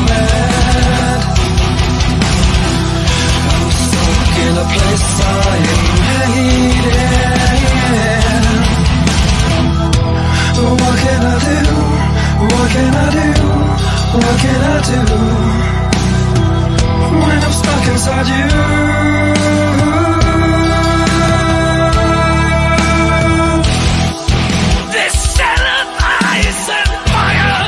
mad. I'm stuck in a place I am hating. What can I do? What can I do? What can I do? When I'm stuck inside you. This cell of ice and fire,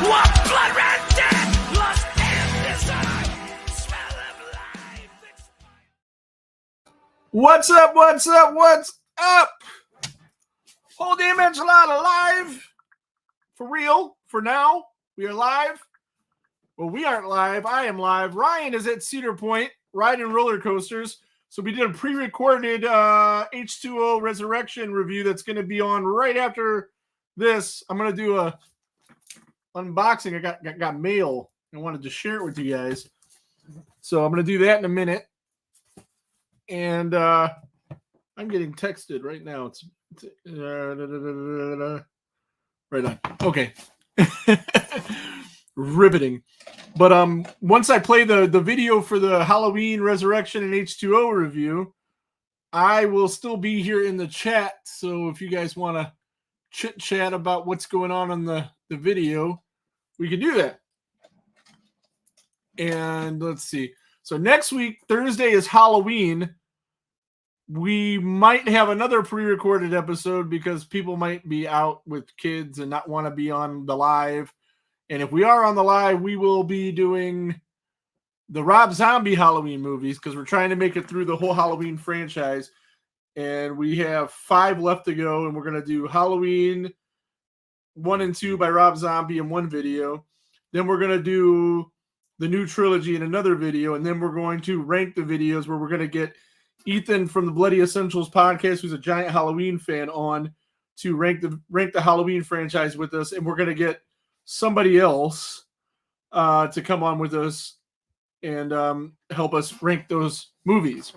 what blood red death, lost and desire, smell of life. What's up? What's up? What's up? Whole damn enchilada live. For real. For now. We are live. Well, we aren't live. I am live. Ryan is at Cedar Point riding roller coasters. So we did a pre-recorded H20 Resurection review that's going to be on right after this. I'm going to do a unboxing. I got mail. I wanted to share it with you guys. So I'm going to do that in a minute. And I'm getting texted right now. It's right on. Okay. Riveting. But once I play the video for the Halloween Resurection and H20 review, I will still be here in the chat. So if you guys want to chit chat about what's going on in the video, we can do that. And let's see. So next week, Thursday, is Halloween. We might have another pre-recorded episode because people might be out with kids and not want to be on the live. And if we are on the live, we will be doing the Rob Zombie Halloween movies because we're trying to make it through the whole Halloween franchise. And we have 5 left to go. And we're going to do Halloween 1 and 2 by Rob Zombie in one video. Then we're going to do the new trilogy in another video. And then we're going to rank the videos where we're going to get Ethan from the Bloody Essentials podcast, who's a giant Halloween fan, on to rank the Halloween franchise with us. And we're going to get somebody else to come on with us and help us rank those movies.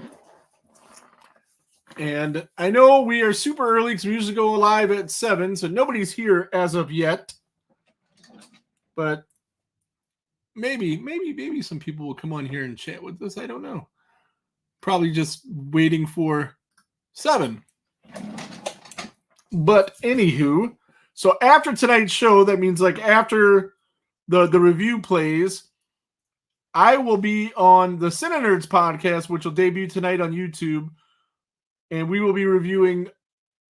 And I know we are super early because we usually go live at 7, so nobody's here as of yet. But maybe some people will come on here and chat with us. I don't know. Probably just waiting for 7. But anywho, so after tonight's show, that means like after the review plays, I will be on the Cine Nerds podcast, which will debut tonight on YouTube. And we will be reviewing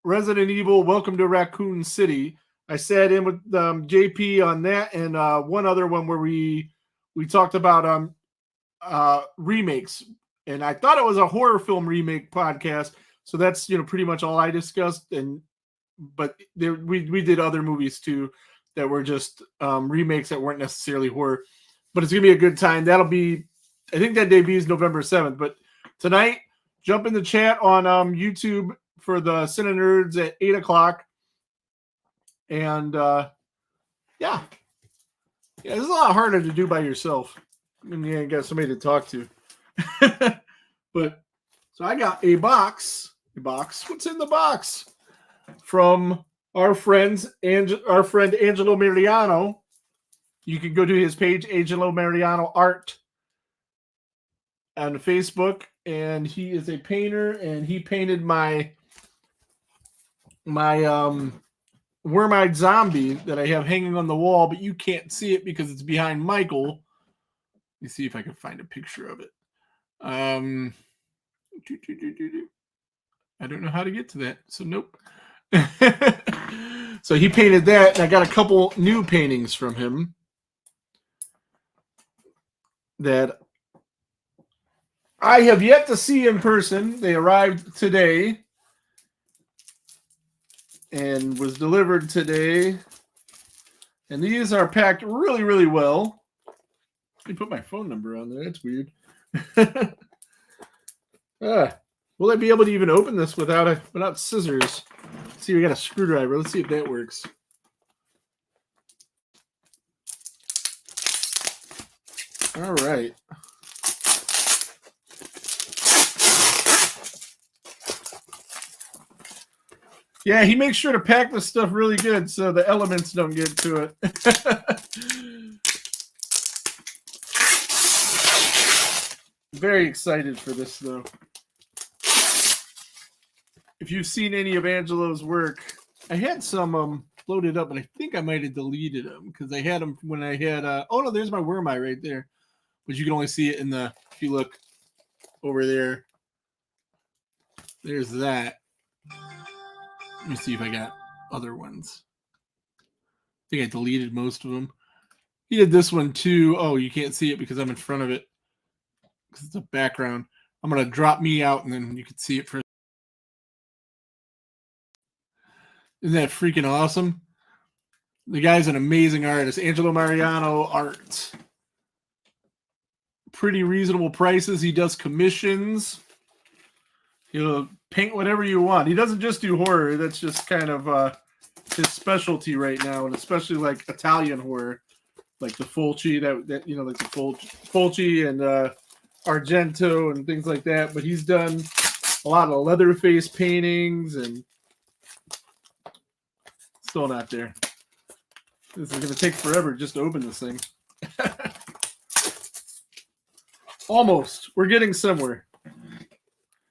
Resident Evil Welcome to Raccoon City. I sat in with JP on that and one other one where we talked about remakes. And I thought it was a horror film remake podcast. So that's, pretty much all I discussed. But we did other movies too that were just remakes that weren't necessarily horror. But it's going to be a good time. That'll be, I think that debuts November 7th. But tonight, jump in the chat on YouTube for the Cine Nerds at 8 o'clock. And yeah, it's a lot harder to do by yourself. I mean, you got somebody to talk to. But so I got a box. What's in the box? From our friend Angelo Mariano. You can go to his page, Angelo Mariano Art, on Facebook, and he is a painter, and he painted my worm-eyed zombie that I have hanging on the wall, but you can't see it because it's behind Michael. Let me see if I can find a picture of it. I don't know how to get to that, so nope. So he painted that, and I got a couple new paintings from him that I have yet to see in person. They arrived today and was delivered today. And these are packed really, really well. Let me put my phone number on there. That's weird. Will I be able to even open this without scissors? Let's see, we got a screwdriver. Let's see if that works. All right. Yeah, he makes sure to pack this stuff really good so the elements don't get to it. Very excited for this, though. If you've seen any of Angelo's work, I had some loaded up, and I think I might have deleted them because I had them when I had. Oh no, there's my worm eye right there, but you can only see it in the. If you look over there, there's that. Let me see if I got other ones. I think I deleted most of them. He did this one too. Oh, you can't see it because I'm in front of it because it's a background. I'm gonna drop me out, and then you can see it for. Isn't that freaking awesome? The guy's an amazing artist. Angelo Mariano art. Pretty reasonable prices. He does commissions. He'll paint whatever you want. He doesn't just do horror. That's just kind of his specialty right now, and especially like Italian horror, like the Fulci, that you know, like the Fulci and Argento and things like that. But he's done a lot of Leatherface paintings and still not there. This is going to take forever just to open this thing. Almost. We're getting somewhere.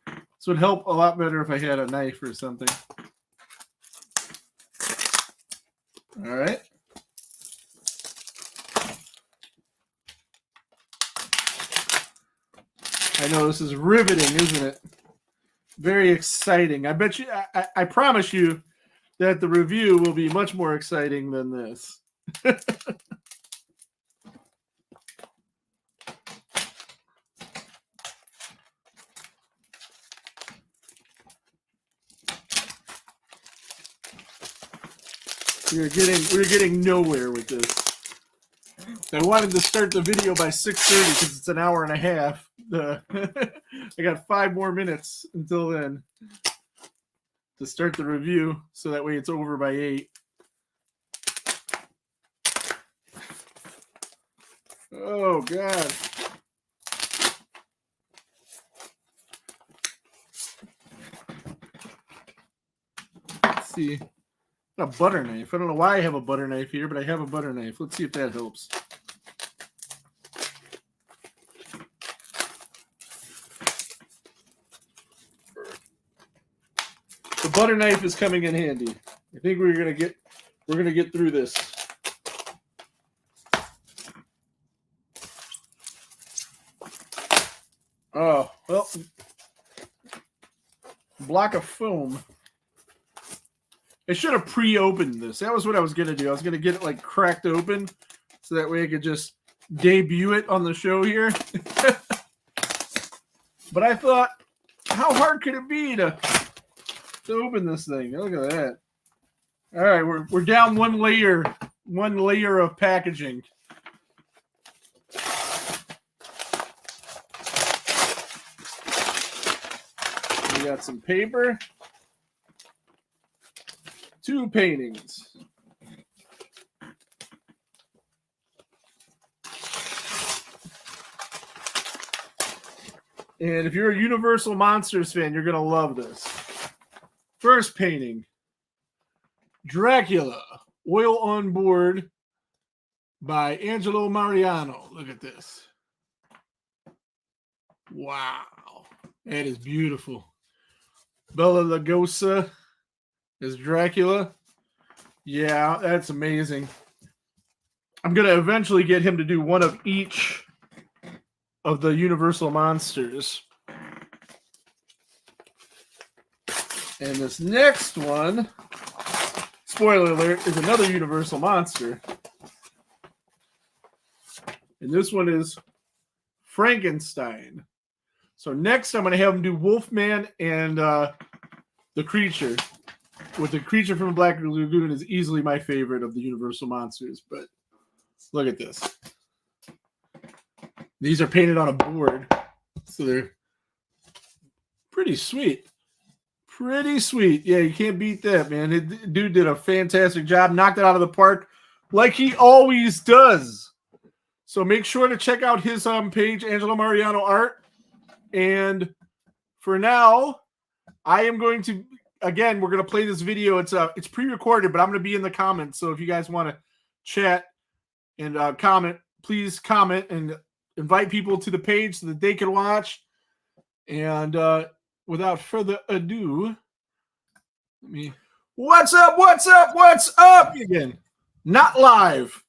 This would help a lot better if I had a knife or something. All right. I know this is riveting, isn't it? Very exciting. I bet you, I promise you that the review will be much more exciting than this. We're getting nowhere with this. I wanted to start the video by 6:30 because it's an hour and a half. I got 5 more minutes until then to start the review, so that way it's over by 8. Oh God. Let's see. A butter knife. I don't know why I have a butter knife here, but I have a butter knife. Let's see if that helps. The butter knife is coming in handy. I think we're gonna get through this. Oh, well, block of foam. I should have pre-opened this. That was what I was going to do. I was going to get it like cracked open so that way I could just debut it on the show here. But I thought, how hard could it be to open this thing? Look at that. All right, we're down one layer of packaging. We got some paper. 2 paintings. And if you're a Universal Monsters fan, you're going to love this. First painting. Dracula, Oil on Board by Angelo Mariano. Look at this. Wow. That is beautiful. Bela Lugosi is Dracula. Yeah, that's amazing. I'm going to eventually get him to do one of each of the Universal Monsters. And this next one, spoiler alert, is another Universal Monster. And this one is Frankenstein. So next I'm going to have him do Wolfman and the Creature. With the Creature from the Black Lagoon is easily my favorite of the Universal Monsters. But look at this. These are painted on a board. So they're pretty sweet. Pretty sweet. Yeah, you can't beat that, man. The dude did a fantastic job. Knocked it out of the park like he always does. So make sure to check out his page, Angelo Mariano Art. And for now, I am going to, again, we're going to play this video. It's pre-recorded, but I'm going to be in the comments. So if you guys want to chat and comment, please comment. And invite people to the page so that they can watch. And without further ado, What's up? Again, not live.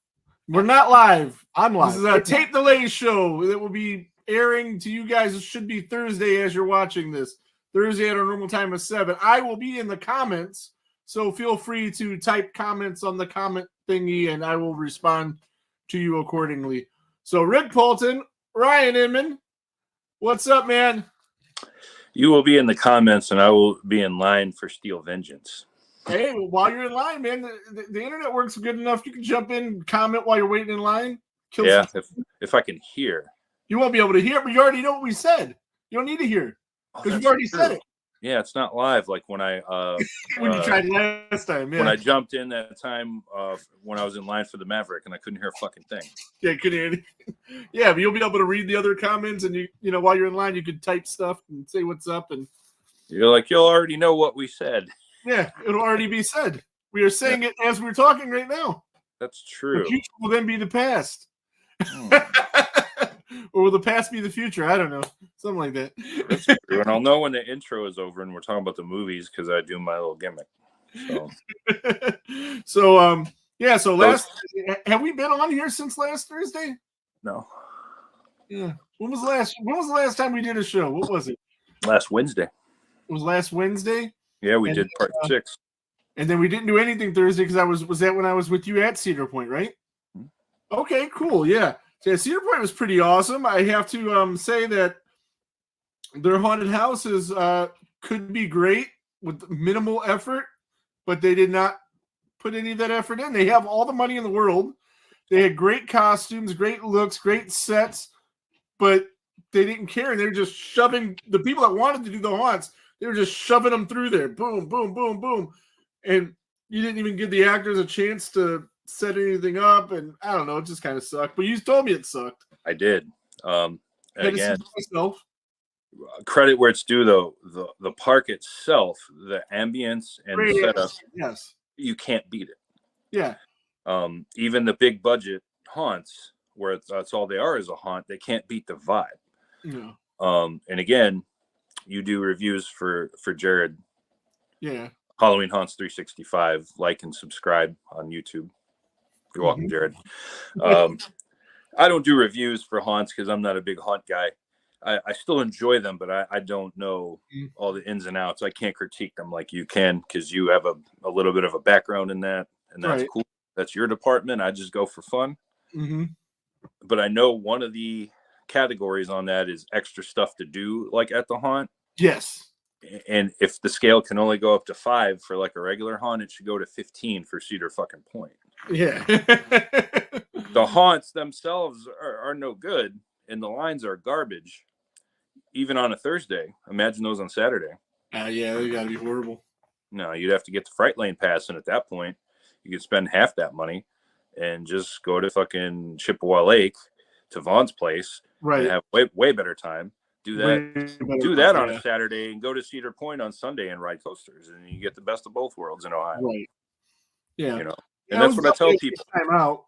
We're not live. I'm live. This is a tape delay show that will be airing to you guys. It should be Thursday as you're watching this. Thursday at our normal time of 7. I will be in the comments, so feel free to type comments on the comment thingy, and I will respond to you accordingly. So, Rick Polton, Ryan Inman, what's up, man? You will be in the comments, and I will be in line for Steel Vengeance. Hey, while you're in line, man, the internet works good enough. You can jump in, comment while you're waiting in line. If I can hear. You won't be able to hear, but you already know what we said. You don't need to hear because you've already said it. Yeah, it's not live like when I when you tried last time. Yeah. When I jumped in that time when I was in line for the Maverick and I couldn't hear a fucking thing. Yeah, couldn't hear anything. Yeah, but you'll be able to read the other comments, and you know while you're in line, you could type stuff and say what's up, and you'll already know what we said. Yeah, it'll already be said. We are saying it as we're talking right now. That's true. The future will then be the past. Or will the past be the future? I don't know. Something like that. That's true. And I'll know when the intro is over and we're talking about the movies because I do my little gimmick. So, so have we been on here since last Thursday? No. Yeah. When was the last time we did a show? What was it? Last Wednesday. It was last Wednesday? Yeah, we did part 6. And then we didn't do anything Thursday because was that when I was with you at Cedar Point, right? Mm-hmm. Okay, cool. Yeah. So Cedar Point was pretty awesome. I have to say that their haunted houses could be great with minimal effort, but they did not put any of that effort in. They have all the money in the world. They had great costumes, great looks, great sets, but they didn't care. And they were just shoving the people that wanted to do the haunts. They were just shoving them through there. Boom, boom, boom, boom. And you didn't even give the actors a chance to set anything up. And I don't know. It just kind of sucked. But you told me it sucked. I did. Again, myself. Credit where it's due, though. The park itself, the ambience and the setup, yes, you can't beat it. Yeah. Even the big budget haunts, where that's all they are is a haunt, they can't beat the vibe. No. And again, you do reviews for Jared. Yeah. Halloween Haunts 365. Like and subscribe on YouTube. You're welcome, Jared. I don't do reviews for haunts because I'm not a big haunt guy. I still enjoy them, but I don't know all the ins and outs. I can't critique them like you can because you have a little bit of a background in that, and that's cool. That's your department. I just go for fun. Mm-hmm. But I know one of the categories on that is extra stuff to do, like at the haunt. Yes. And if the scale can only go up to 5 for like a regular haunt, it should go to 15 for Cedar fucking Point. Yeah. The haunts themselves are no good, and the lines are garbage. Even on a Thursday. Imagine those on Saturday. Yeah, they gotta be horrible. No, you'd have to get the Fright Lane pass, and at that point, you could spend half that money and just go to fucking Chippewa Lake to Vaughn's place, right? And have way better time. Do that on a Saturday and go to Cedar Point on Sunday and ride coasters, and you get the best of both worlds in Ohio. Right. Yeah. You know, and that's what I tell people. Time out.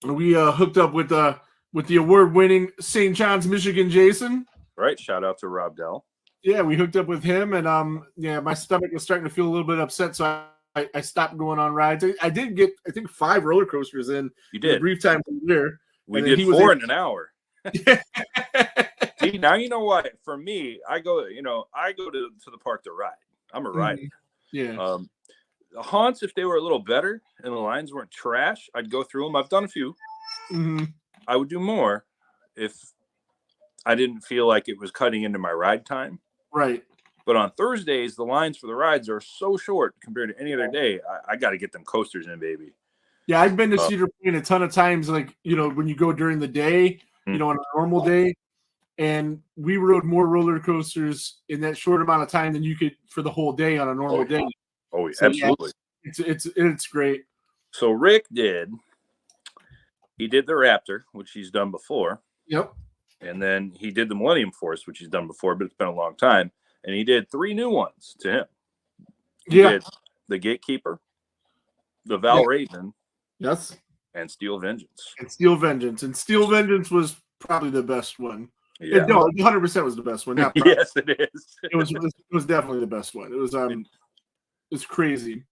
We hooked up with the award-winning St. John's, Michigan, Jason. Right. Shout out to Rob Dell. Yeah, we hooked up with him, and my stomach was starting to feel a little bit upset, so I stopped going on rides. I did get, I think, 5 roller coasters in. You did. In a brief time there. We did 4 in an hour. See, now you know why. For me, I go to the park to ride. I'm a rider. Yeah. The haunts, if they were a little better and the lines weren't trash, I'd go through them. I've done a few. Mm-hmm. I would do more if I didn't feel like it was cutting into my ride time. Right. But on Thursdays, the lines for the rides are so short compared to any other day. I got to get them coasters in, baby. Yeah, I've been to Cedar Point a ton of times, like, when you go during the day, on a normal day. And we rode more roller coasters in that short amount of time than you could for the whole day on a normal day. Oh, yeah, so, absolutely. Yeah, it's great. So Rick did the Raptor, which he's done before. Yep. And then he did the Millennium Force, which he's done before, but it's been a long time. And he did 3 new ones to him. He did the Gatekeeper, the Val Raven, yes, and Steel Vengeance. And Steel Vengeance was probably the best one. Yeah. No, 100% was the best one. Not probably. Yes, it is. It was definitely the best one. It's crazy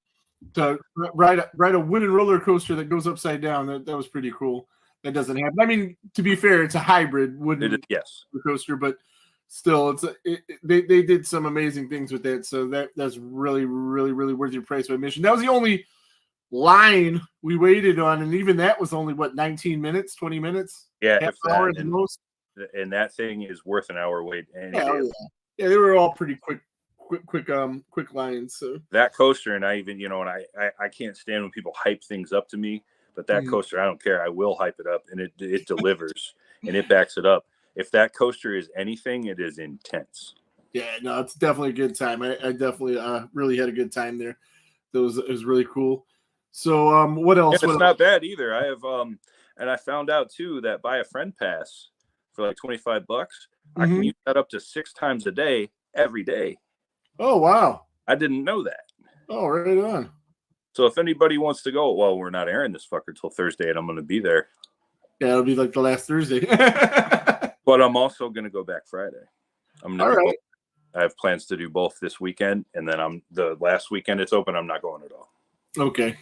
to ride a wooden roller coaster that goes upside down. That was pretty cool. That doesn't happen. I mean, to be fair, it's a hybrid wooden Yes. roller coaster, but still, they did some amazing things with that. So that's really, really, really worth your price of admission. That was the only line we waited on, and even that was only 19 minutes, 20 minutes. Yeah, half if hour that, at the most. And that thing is worth an hour wait. Yeah, they were all pretty quick lines. So that coaster, and I even, and I can't stand when people hype things up to me, but that coaster, I don't care. I will hype it up, and it delivers and it backs it up. If that coaster is anything, it is intense. Yeah, no, it's definitely a good time. I definitely really had a good time there. It was really cool. So what else? And it's not bad either. I have and I found out too that buy a friend pass for like $25, I can use that up to 6 times a day, every day. Oh wow! I didn't know that. Oh, right on. So if anybody wants to go, well, we're not airing this fucker till Thursday, and I'm going to be there. Yeah, it'll be like the last Thursday. But I'm also going to go back Friday. I'm going to. All right. I have plans to do both this weekend, and then the last weekend it's open. I'm not going at all. Okay.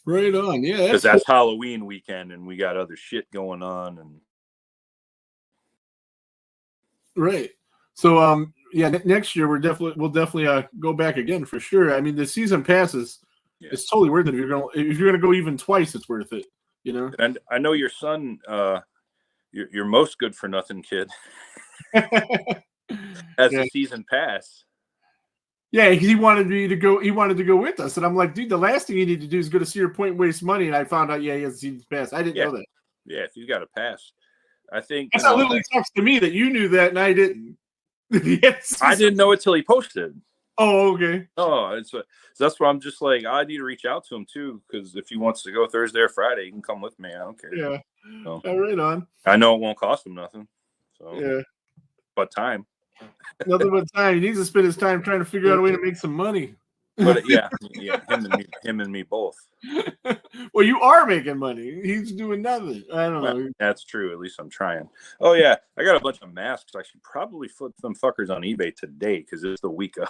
Right on. Yeah, because that's Halloween weekend, and we got other shit going on, and. Right. So yeah, next year we'll definitely go back again for sure. I mean, the season passes. Yeah. It's totally worth it. If you're gonna go even twice, it's worth it. And I know your son, your most good for nothing kid, has a season pass. Yeah, he wanted me to go. He wanted to go with us, and I'm like, dude, the last thing you need to do is go to Cedar Point and waste money. And I found out, he has a season pass. I didn't know that. Yeah, if you got a pass, I think that's a little sucks to me that you knew that and I didn't. Yes, I didn't know it till he posted. Oh, okay. Oh, so that's why I'm just like, I need to reach out to him too, because if he wants to go Thursday or Friday, he can come with me. I don't care. Yeah. So, right on. I know it won't cost him nothing. So yeah. But time. Nothing but time. He needs to spend his time trying to figure out a way to make some money. But yeah, him and me both. Well, you are making money. He's doing nothing. I don't know. That's true. At least I'm trying. Oh yeah, I got a bunch of masks. I should probably flip some fuckers on eBay today because it's the week of.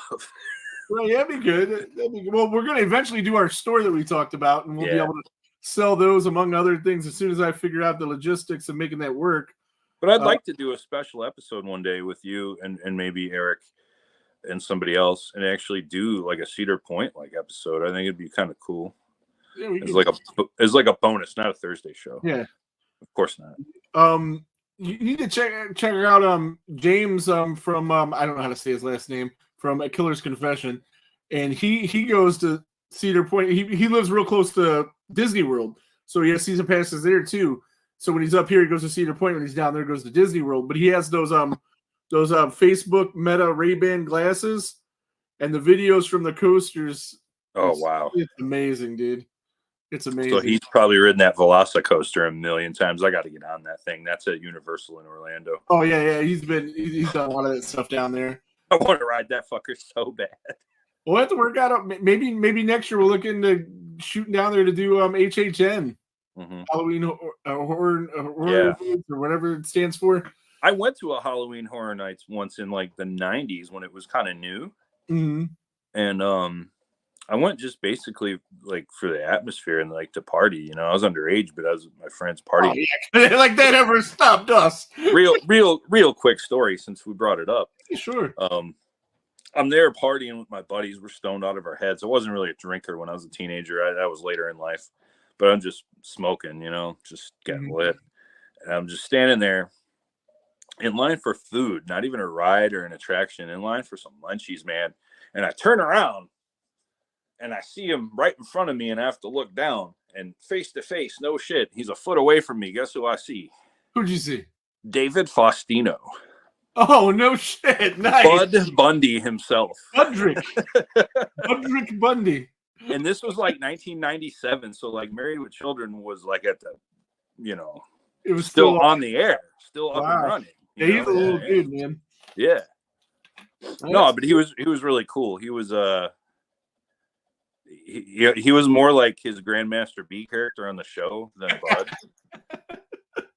Well, yeah, that'd be good. Well, we're gonna eventually do our store that we talked about, and we'll be able to sell those among other things as soon as I figure out the logistics of making that work. But I'd like to do a special episode one day with you and maybe Eric and somebody else, and actually do like a Cedar Point episode. I think it'd be kind of cool. Yeah, it's like a bonus, not a Thursday show. Yeah, of course not. You need to check out James from I don't know how to say his last name, from A Killer's Confession, and he goes to Cedar Point. He lives real close to Disney World, so he has season passes there too. So when he's up here, he goes to Cedar Point. When he's down there, he goes to Disney World. But he has those Facebook Meta Ray-Ban glasses, and the videos from the coasters. Oh wow, it's amazing, dude. It's amazing. So he's probably ridden that Velocicoaster a million times. I got to get on that thing. That's at Universal in Orlando. Oh yeah. He's done a lot of that stuff down there. I want to ride that fucker so bad. We'll have to work out. Maybe next year we'll look into shooting down there to do HHN, Halloween horror or whatever it stands for. I went to a Halloween Horror Nights once in the 90s when it was kind of new, and I went just basically for the atmosphere and to party. I was underage, but I was with my friends partying. Oh, yeah. That ever stopped us. real quick story since we brought it up. Sure. I'm there partying with my buddies. We're stoned out of our heads. I wasn't really a drinker when I was a teenager. That was later in life, but I'm just smoking, just getting lit. And I'm just standing there in line for food, not even a ride or an attraction, in line for some munchies, man. And I turn around and I see him right in front of me, and I have to look down, and face to face, no shit, he's a foot away from me. Guess who I see? Who'd you see? David Faustino. Oh, no shit. Nice. Bud Bundy himself. Budrick Bundy. And this was 1997, so Married with Children was at the, it was still on the air, still up and running. Yeah, he's a little dude, man. Yeah. No, but he was really cool. He was he was more like his Grandmaster B character on the show than Bud.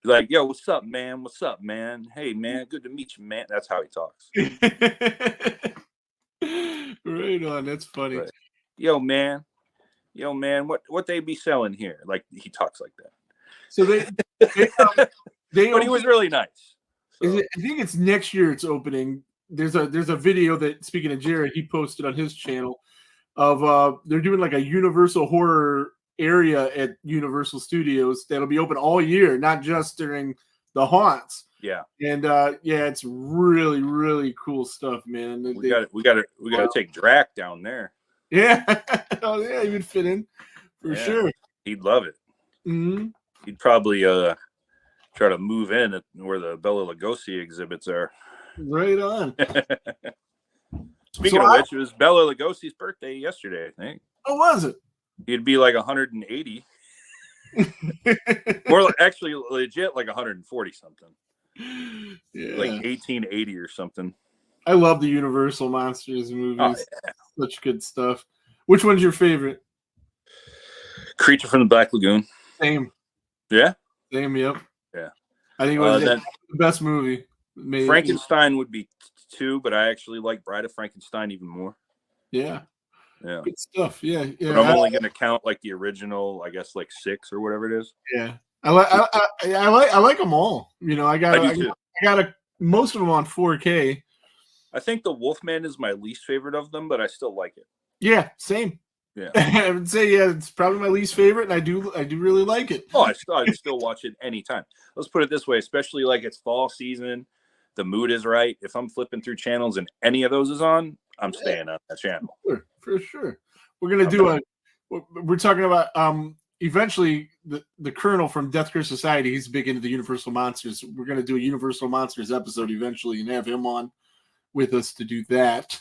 Like, yo, what's up, man? What's up, man? Hey, man, good to meet you, man. That's how he talks. Right on. That's funny. But, yo, man, what they be selling here? Like, he talks like that. So they but he was really nice. So. I think it's next year it's opening. There's a video that, speaking of Jared, he posted on his channel of they're doing like a Universal horror area at Universal Studios that'll be open all year, not just during the haunts. Yeah. And yeah, it's really, really cool stuff, man. We got to take Drac down there. Yeah. Oh yeah, he would fit in for sure. He'd love it. Mm-hmm. He'd probably try to move in at where the Bela Lugosi exhibits are. Right on. Speaking of which, it was Bela Lugosi's birthday yesterday, I think. Oh, was it? He'd be like 180. More like, actually legit like 140 something. Yeah. Like 1880 or something. I love the Universal Monsters movies. Oh, yeah. Such good stuff. Which one's your favorite? Creature from the Black Lagoon. Same. Yeah? Same, yep. Yeah. I think it was the best movie. Maybe. Frankenstein would be 2, but I actually like Bride of Frankenstein even more. Yeah. Yeah. Good stuff. Yeah. Yeah. But I'm only going to count like the original, I guess like 6 or whatever it is. Yeah. I like them all. You know, I got most of them on 4K. I think the Wolfman is my least favorite of them, but I still like it. Yeah, same. Yeah. I would say it's probably my least favorite, and I do really like it. Oh, I still watch it anytime. Let's put it this way, especially like it's fall season, the mood is right. If I'm flipping through channels and any of those is on, I'm staying on that channel. For sure. We're gonna do we're talking about eventually the Colonel from Death Curse Society. He's big into the Universal Monsters. We're gonna do a Universal Monsters episode eventually and have him on with us to do that.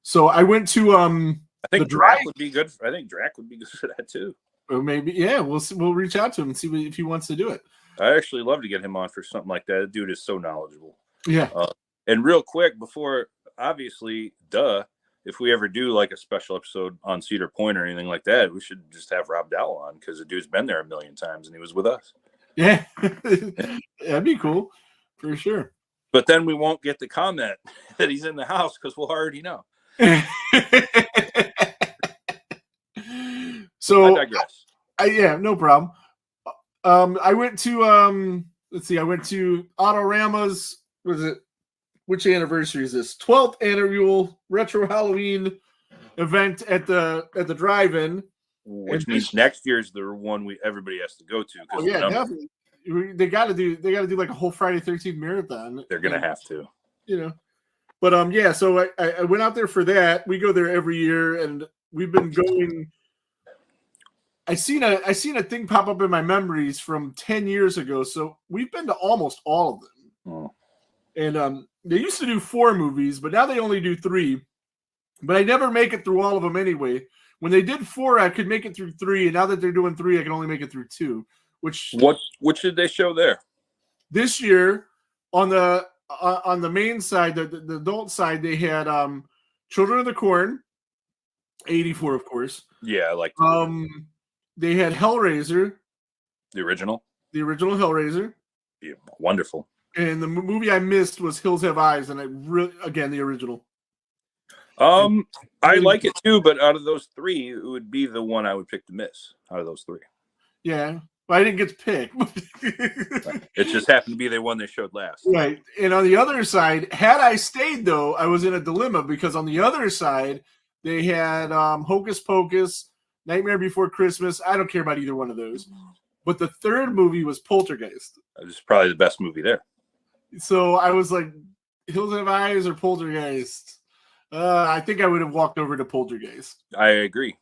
So I went to I think Drac would be good. I think Drac would be good for that too. Or maybe, yeah, we'll reach out to him and see if he wants to do it. I actually love to get him on for something like that. The dude is so knowledgeable. Yeah. And real quick, before, obviously, if we ever do like a special episode on Cedar Point or anything like that, we should just have Rob Dowell on because the dude's been there a million times and he was with us. Yeah. That'd be cool for sure. But then we won't get the comment that he's in the house because we'll already know. So I digress. Yeah, no problem. I went to let's see, I went to Autorama's. Which anniversary is this? 12th annual retro Halloween event at the drive-in, which means next year's the one everybody has to go to. Oh yeah, definitely. They got to do like a whole Friday 13th marathon. They're gonna have to, you know. But yeah, so I went out there for that. We go there every year, and we've been going. I seen a thing pop up in my memories from 10 years ago. So we've been to almost all of them. Oh. And they used to do 4 movies, but now they only do 3. But I never make it through all of them anyway. When they did 4, I could make it through 3, and now that they're doing 3, I can only make it through 2. Which did they show there? This year on the main side, the adult side, they had Children of the Corn, 84, of course. Yeah, I like. They had Hellraiser, the original Hellraiser. Yeah, wonderful. And the movie I missed was Hills Have Eyes, and again the original. I like it too, but out of those 3, it would be the one I would pick to miss. Out of those 3, yeah, but I didn't get to pick. It just happened to be the one they showed last, right? And on the other side, had I stayed though, I was in a dilemma because on the other side they had Hocus Pocus, Nightmare Before Christmas. I don't care about either one of those, but the third movie was Poltergeist. It's probably the best movie there. So I was like, Hills Have Eyes or Poltergeist? I think I would have walked over to Poltergeist. I agree.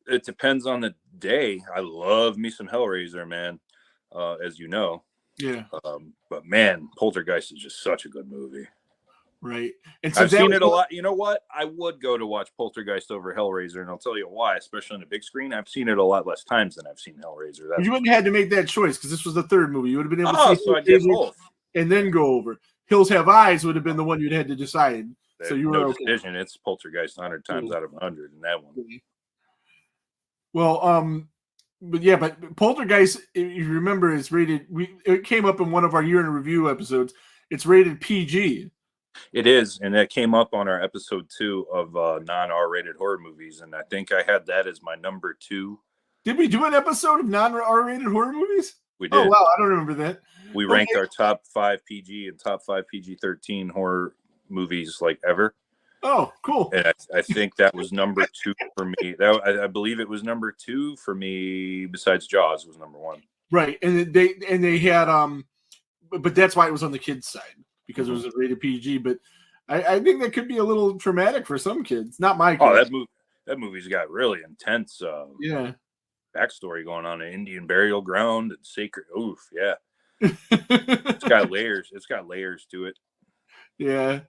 It depends on the day. I love me some Hellraiser, man, as you know. Yeah. But man, Poltergeist is just such a good movie. Right. And so I've seen it a lot. You know what? I would go to watch Poltergeist over Hellraiser, and I'll tell you why, especially on the big screen. I've seen it a lot less times than I've seen Hellraiser. You wouldn't have had to make that choice because this was the third movie. You would have been able to see so I did both. And then go over. Hills Have Eyes would have been the one you'd had to decide. So you were okay. Decision. It's Poltergeist 100 times out of 100 in that one. Well, but Poltergeist, if you remember, is rated. It came up in one of our year in review episodes. It's rated PG. It is, and that came up on our episode 2 of non-R-rated horror movies, and I think I had that as my number 2. Did we do an episode of non-R-rated horror movies? We did. Oh wow, I don't remember that. We ranked our top 5 PG and top 5 PG-13 horror movies like ever. Oh, cool. And I think that was number 2 for me. I believe it was number 2 for me. Besides Jaws, was number 1. Right, and they had but that's why it was on the kids' side because it was rated PG. But I think that could be a little traumatic for some kids. Not my kids. Oh, that movie's got really intense. Backstory going on an Indian burial ground and sacred. Oof, yeah. It's got layers. It's got layers to it. Yeah.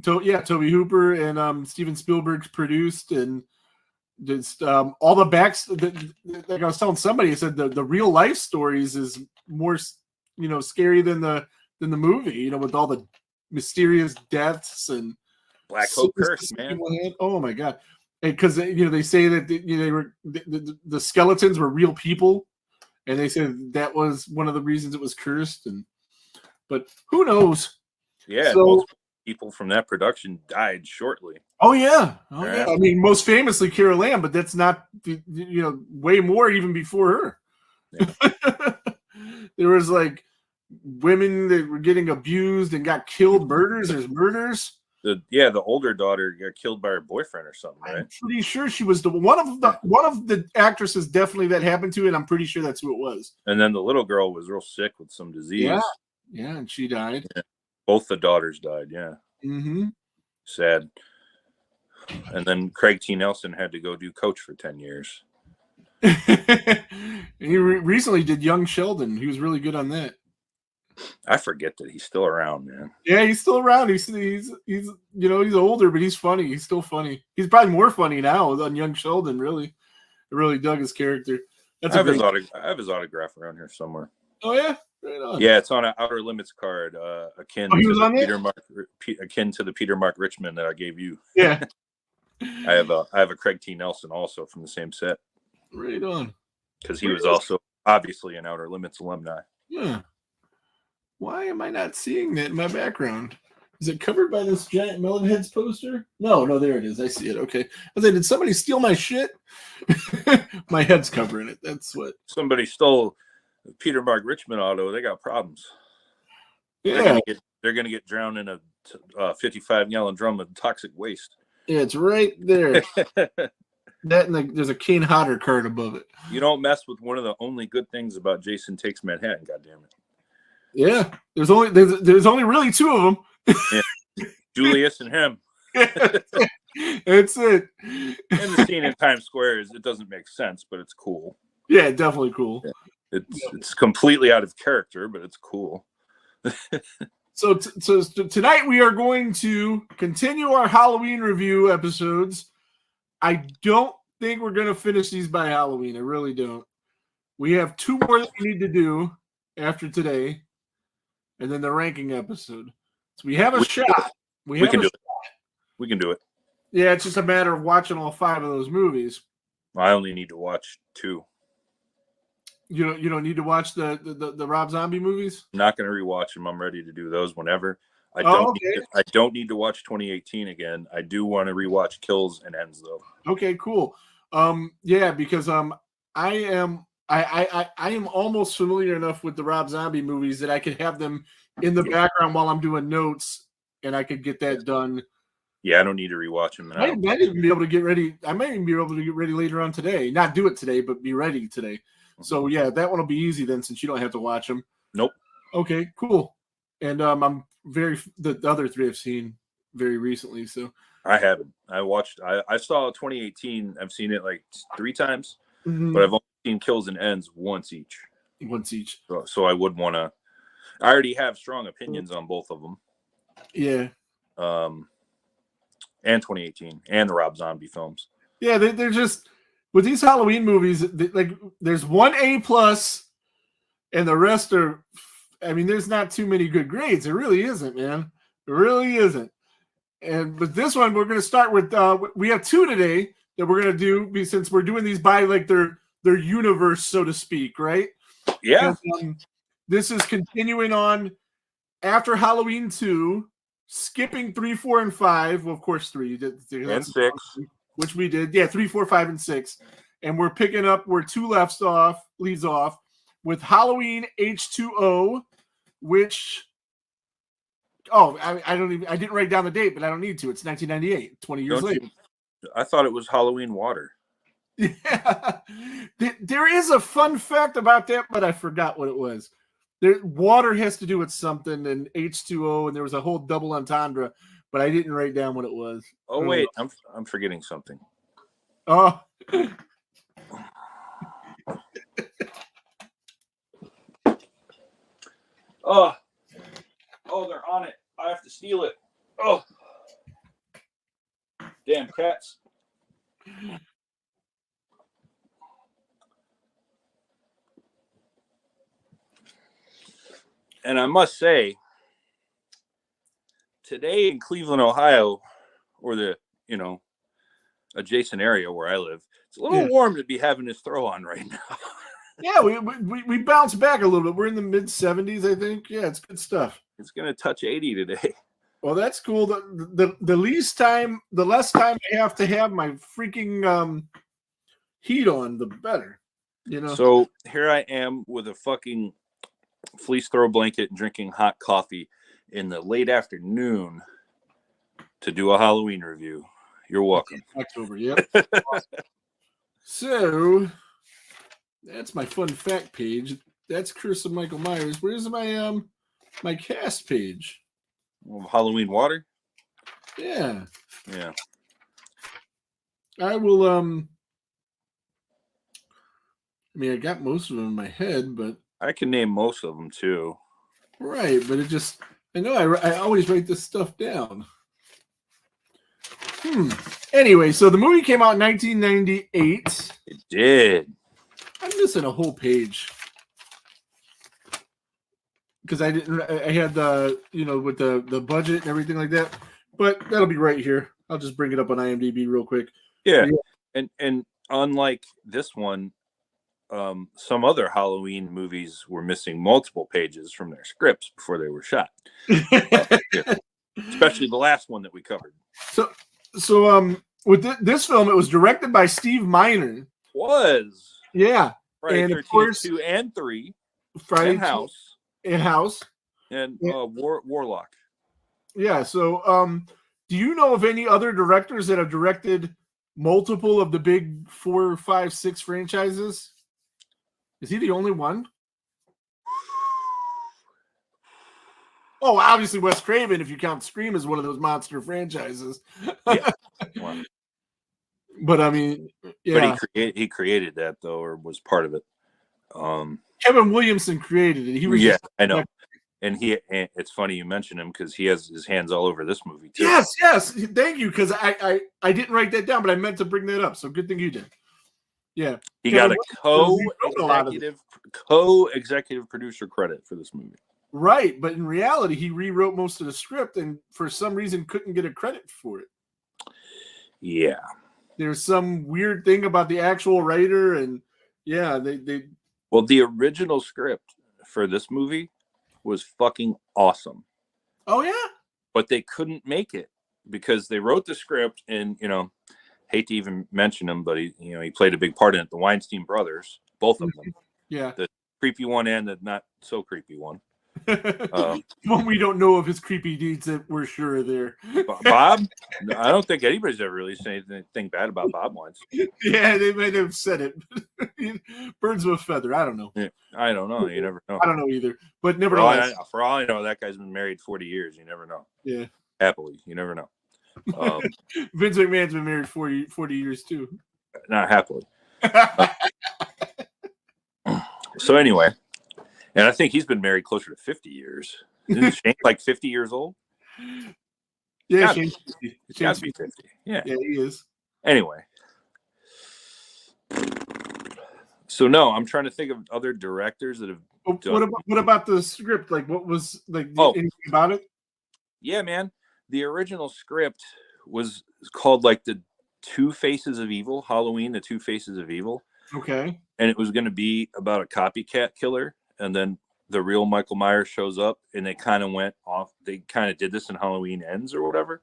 Toby Hooper and Steven Spielberg produced, and just all the backs. Like I was telling somebody, I said the real life stories is more, scary than the movie. With all the mysterious deaths and Black Hope curse, man. Oh my god! Because they say that they were the skeletons were real people, and they said that was one of the reasons it was cursed. But who knows? Yeah. So, people from that production died shortly. Oh yeah. I mean, most famously Carol Ann, but that's not way more even before her. Yeah. There was like women that were getting abused and got killed. There's murders. The older daughter got killed by her boyfriend or something, right? I'm pretty sure she was one of the actresses definitely that happened to, and I'm pretty sure that's who it was. And then the little girl was real sick with some disease. Yeah, and she died. Yeah. Both the daughters died. Yeah. Mm-hmm. Sad. And then Craig T. Nelson had to go do coach for 10 years. He recently did Young Sheldon. He was really good on that. I forget that he's still around, man. Yeah, he's still around. He's he's older, but he's funny. He's still funny. He's probably more funny now on Young Sheldon. Really, I really dug his character. I have his autograph around here somewhere. Oh yeah, right on. Yeah, it's on an Outer Limits card, akin to the Peter Mark Richmond that I gave you. Yeah, I have a Craig T. Nelson also from the same set. Right on. Because he was also obviously an Outer Limits alumni. Yeah. Why am I not seeing that in my background? Is it covered by this giant Melonheads poster? No, there it is. I see it. Okay. I was like, did somebody steal my shit? My head's covering it. That's what. Somebody stole Peter Mark Richmond auto. They got problems. Yeah. They're gonna get drowned in a 55-gallon drum of toxic waste. Yeah, it's right there. That and there's a Kane Hodder card above it. You don't mess with one of the only good things about Jason Takes Manhattan. Goddamn it. Yeah, there's only really 2 of them. Yeah. Julius and him. That's it. And the scene in Times Square it doesn't make sense, but it's cool. Yeah, definitely cool. Yeah. It's completely out of character, but it's cool. So tonight we are going to continue our Halloween review episodes. I don't think we're going to finish these by Halloween. I really don't. We have 2 more that we need to do after today, and then the ranking episode. So we have a shot. We can do it. We can do it. Yeah, it's just a matter of watching all 5 of those movies. I only need to watch 2. You don't need to watch the Rob Zombie movies? I'm not going to rewatch them. I'm ready to do those whenever. I don't need to watch 2018 again. I do want to rewatch Kills and Ends though. Okay, cool. Yeah, because I am almost familiar enough with the Rob Zombie movies that I could have them in the background while I'm doing notes, and I could get that done. Yeah, I don't need to rewatch them. I might even be able to get ready. I might even be able to get ready later on today. Not do it today, but be ready today. Mm-hmm. So yeah, that one will be easy then, since you don't have to watch them. Nope. Okay, cool. And I'm the other 3 I've seen very recently. So I haven't. I saw 2018. I've seen it like 3 times, mm-hmm. but I've only seen Kills and Ends once each. So I would want to. I already have strong opinions on both of them. Yeah. And 2018 and the Rob Zombie films. Yeah, they're just with these Halloween movies. Like, there's 1 A+, and the rest are. I mean, there's not too many good grades. It really isn't, man. It really isn't. But this one, we're going to start with. We have 2 today that we're going to do since we're doing these by like their universe, so to speak, right? Yeah. And, this is continuing on after Halloween 2, skipping 3, 4, and 5. Well, of course, 3 And 6. which we did. Yeah, 3, 4, 5, and 6. And we're picking up where 2 leaves off with Halloween H20, which I didn't write down the date, but I don't need to. It's 1998, 20 years later. I thought it was Halloween Water. Yeah. There is a fun fact about that, but I forgot what it was. Water has to do with something, and H2O, and there was a whole double entendre, but I didn't write down what it was. Oh wait, I'm forgetting something. Oh. Oh, they're on it. I have to steal it. Oh, damn cats. And I must say, today in Cleveland, Ohio, or the, adjacent area where I live, it's a little warm to be having this throw on right now. Yeah, we bounced back a little bit. We're in the mid 70s, I think. Yeah, it's good stuff. It's going to touch 80 today. Well, that's cool. The less time I have to have my freaking heat on, the better. So here I am with a fucking fleece throw blanket and drinking hot coffee in the late afternoon to do a Halloween review. You're welcome. October, yep. So that's my fun fact page. That's Curse of Michael Myers. Where's my my cast page? Halloween Water? Yeah. Yeah. I will I got most of them in my head, but I can name most of them too. Right, but I know I always write this stuff down. Anyway, so the movie came out in 1998. It did. I'm missing a whole page because I had the with the budget and everything like that, but that'll be right here. I'll just bring it up on IMDb real quick. Yeah. And unlike this one, some other Halloween movies were missing multiple pages from their scripts before they were shot. Especially the last one that we covered. So with this film, it was directed by Steve Miner. Yeah. Friday and 13th, of course 2 and 3. Friday In-house. And Warlock. Yeah. So do you know of any other directors that have directed multiple of the big 4, 5, 6 franchises? Is he the only one? Oh, obviously Wes Craven, if you count Scream as one of those monster franchises. Yeah. But yeah. But he created that though, or was part of it. Kevin Williamson created it. He was I know. And it's funny you mention him because he has his hands all over this movie too. Yes. Thank you, because I didn't write that down, but I meant to bring that up. So good thing you did. Yeah. He got a co-executive producer credit for this movie. Right, but in reality, he rewrote most of the script and for some reason couldn't get a credit for it. Yeah. There's some weird thing about the actual writer, and Well, the original script for this movie was fucking awesome. Oh yeah? But they couldn't make it because they wrote the script and, hate to even mention him, but he played a big part in it. The Weinstein brothers, both of them. Yeah. The creepy one and the not so creepy one. One we don't know of his creepy deeds that we're sure are there. Bob? I don't think anybody's ever really said anything bad about Bob Weinstein. Yeah, they might have said it. Birds of a feather. I don't know. Yeah, I don't know. You never know. I don't know either. But nevertheless. For all I know, that guy's been married 40 years. You never know. Yeah. Happily. You never know. Vince McMahon's been married 40 years too. Not happily. So anyway, and I think he's been married closer to 50 years. Isn't Shane like 50 years old? Yeah, Shane's 50. Yeah, he is. Anyway, so no, I'm trying to think of other directors that have. What about the script? Like, what was anything about it? Yeah, man. The original script was called like the Two Faces of Evil, Halloween, the Two Faces of Evil. Okay. and it was going to be about a copycat killer, and then the real Michael Myers shows up, and they kind of went off. They kind of did this in Halloween Ends or whatever,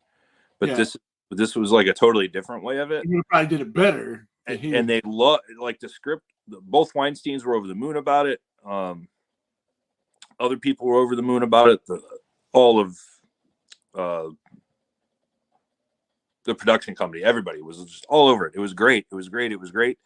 but this was like a totally different way of it. You probably did it better. And they like the script. Both Weinsteins were over the moon about it. Other people were over the moon about it. All of the production company, everybody was just all over it. It was great. It was great. It was great.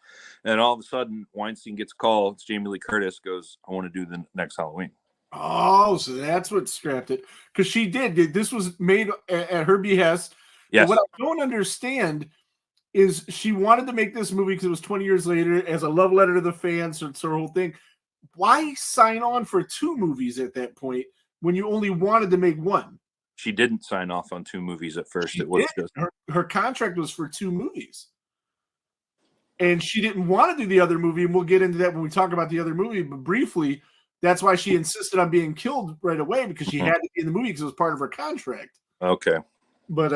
And all of a sudden, Weinstein gets a call. It's Jamie Lee Curtis, goes, I want to do the next Halloween. Oh, so that's what scrapped it. Because she did. This was made at her behest. Yes. But what I don't understand is she wanted to make this movie because it was 20 years later as a love letter to the fans. So it's her whole thing. Why sign on for 2 movies at that point when you only wanted to make 1? She didn't sign off on 2 movies at first. It was just her contract was for 2 movies. And she didn't want to do the other movie, and we'll get into that when we talk about the other movie, but briefly, that's why she insisted on being killed right away, because she had to be in the movie because it was part of her contract. Okay. But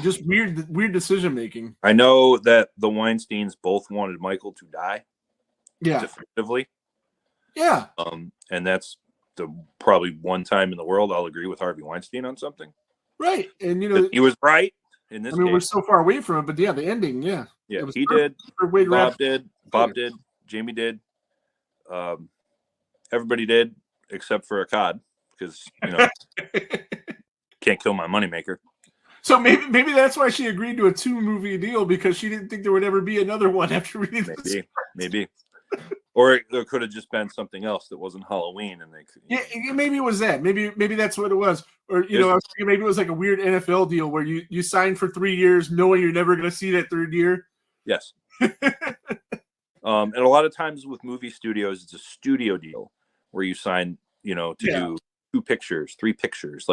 just weird decision making. I know that the Weinsteins both wanted Michael to die. Yeah. Definitively. Yeah. And that's the probably one time in the world I'll agree with Harvey Weinstein on something. Right. And he was right in this. We're so far away from it, but yeah, the ending, yeah. Yeah, he did. Bob did. Bob did. Jamie did. Everybody did, except for Akkad, because can't kill my moneymaker. So maybe that's why she agreed to a 2-movie deal, because she didn't think there would ever be another one after reading this. Maybe. Or there could have just been something else that wasn't Halloween, and they could. Yeah, maybe it was that. Maybe that's what it was. Or I was thinking maybe it was like a weird NFL deal where you sign for 3 years knowing you're never going to see that 3rd year. Yes. And a lot of times with movie studios, it's a studio deal where you sign, to do 2 pictures, 3 pictures.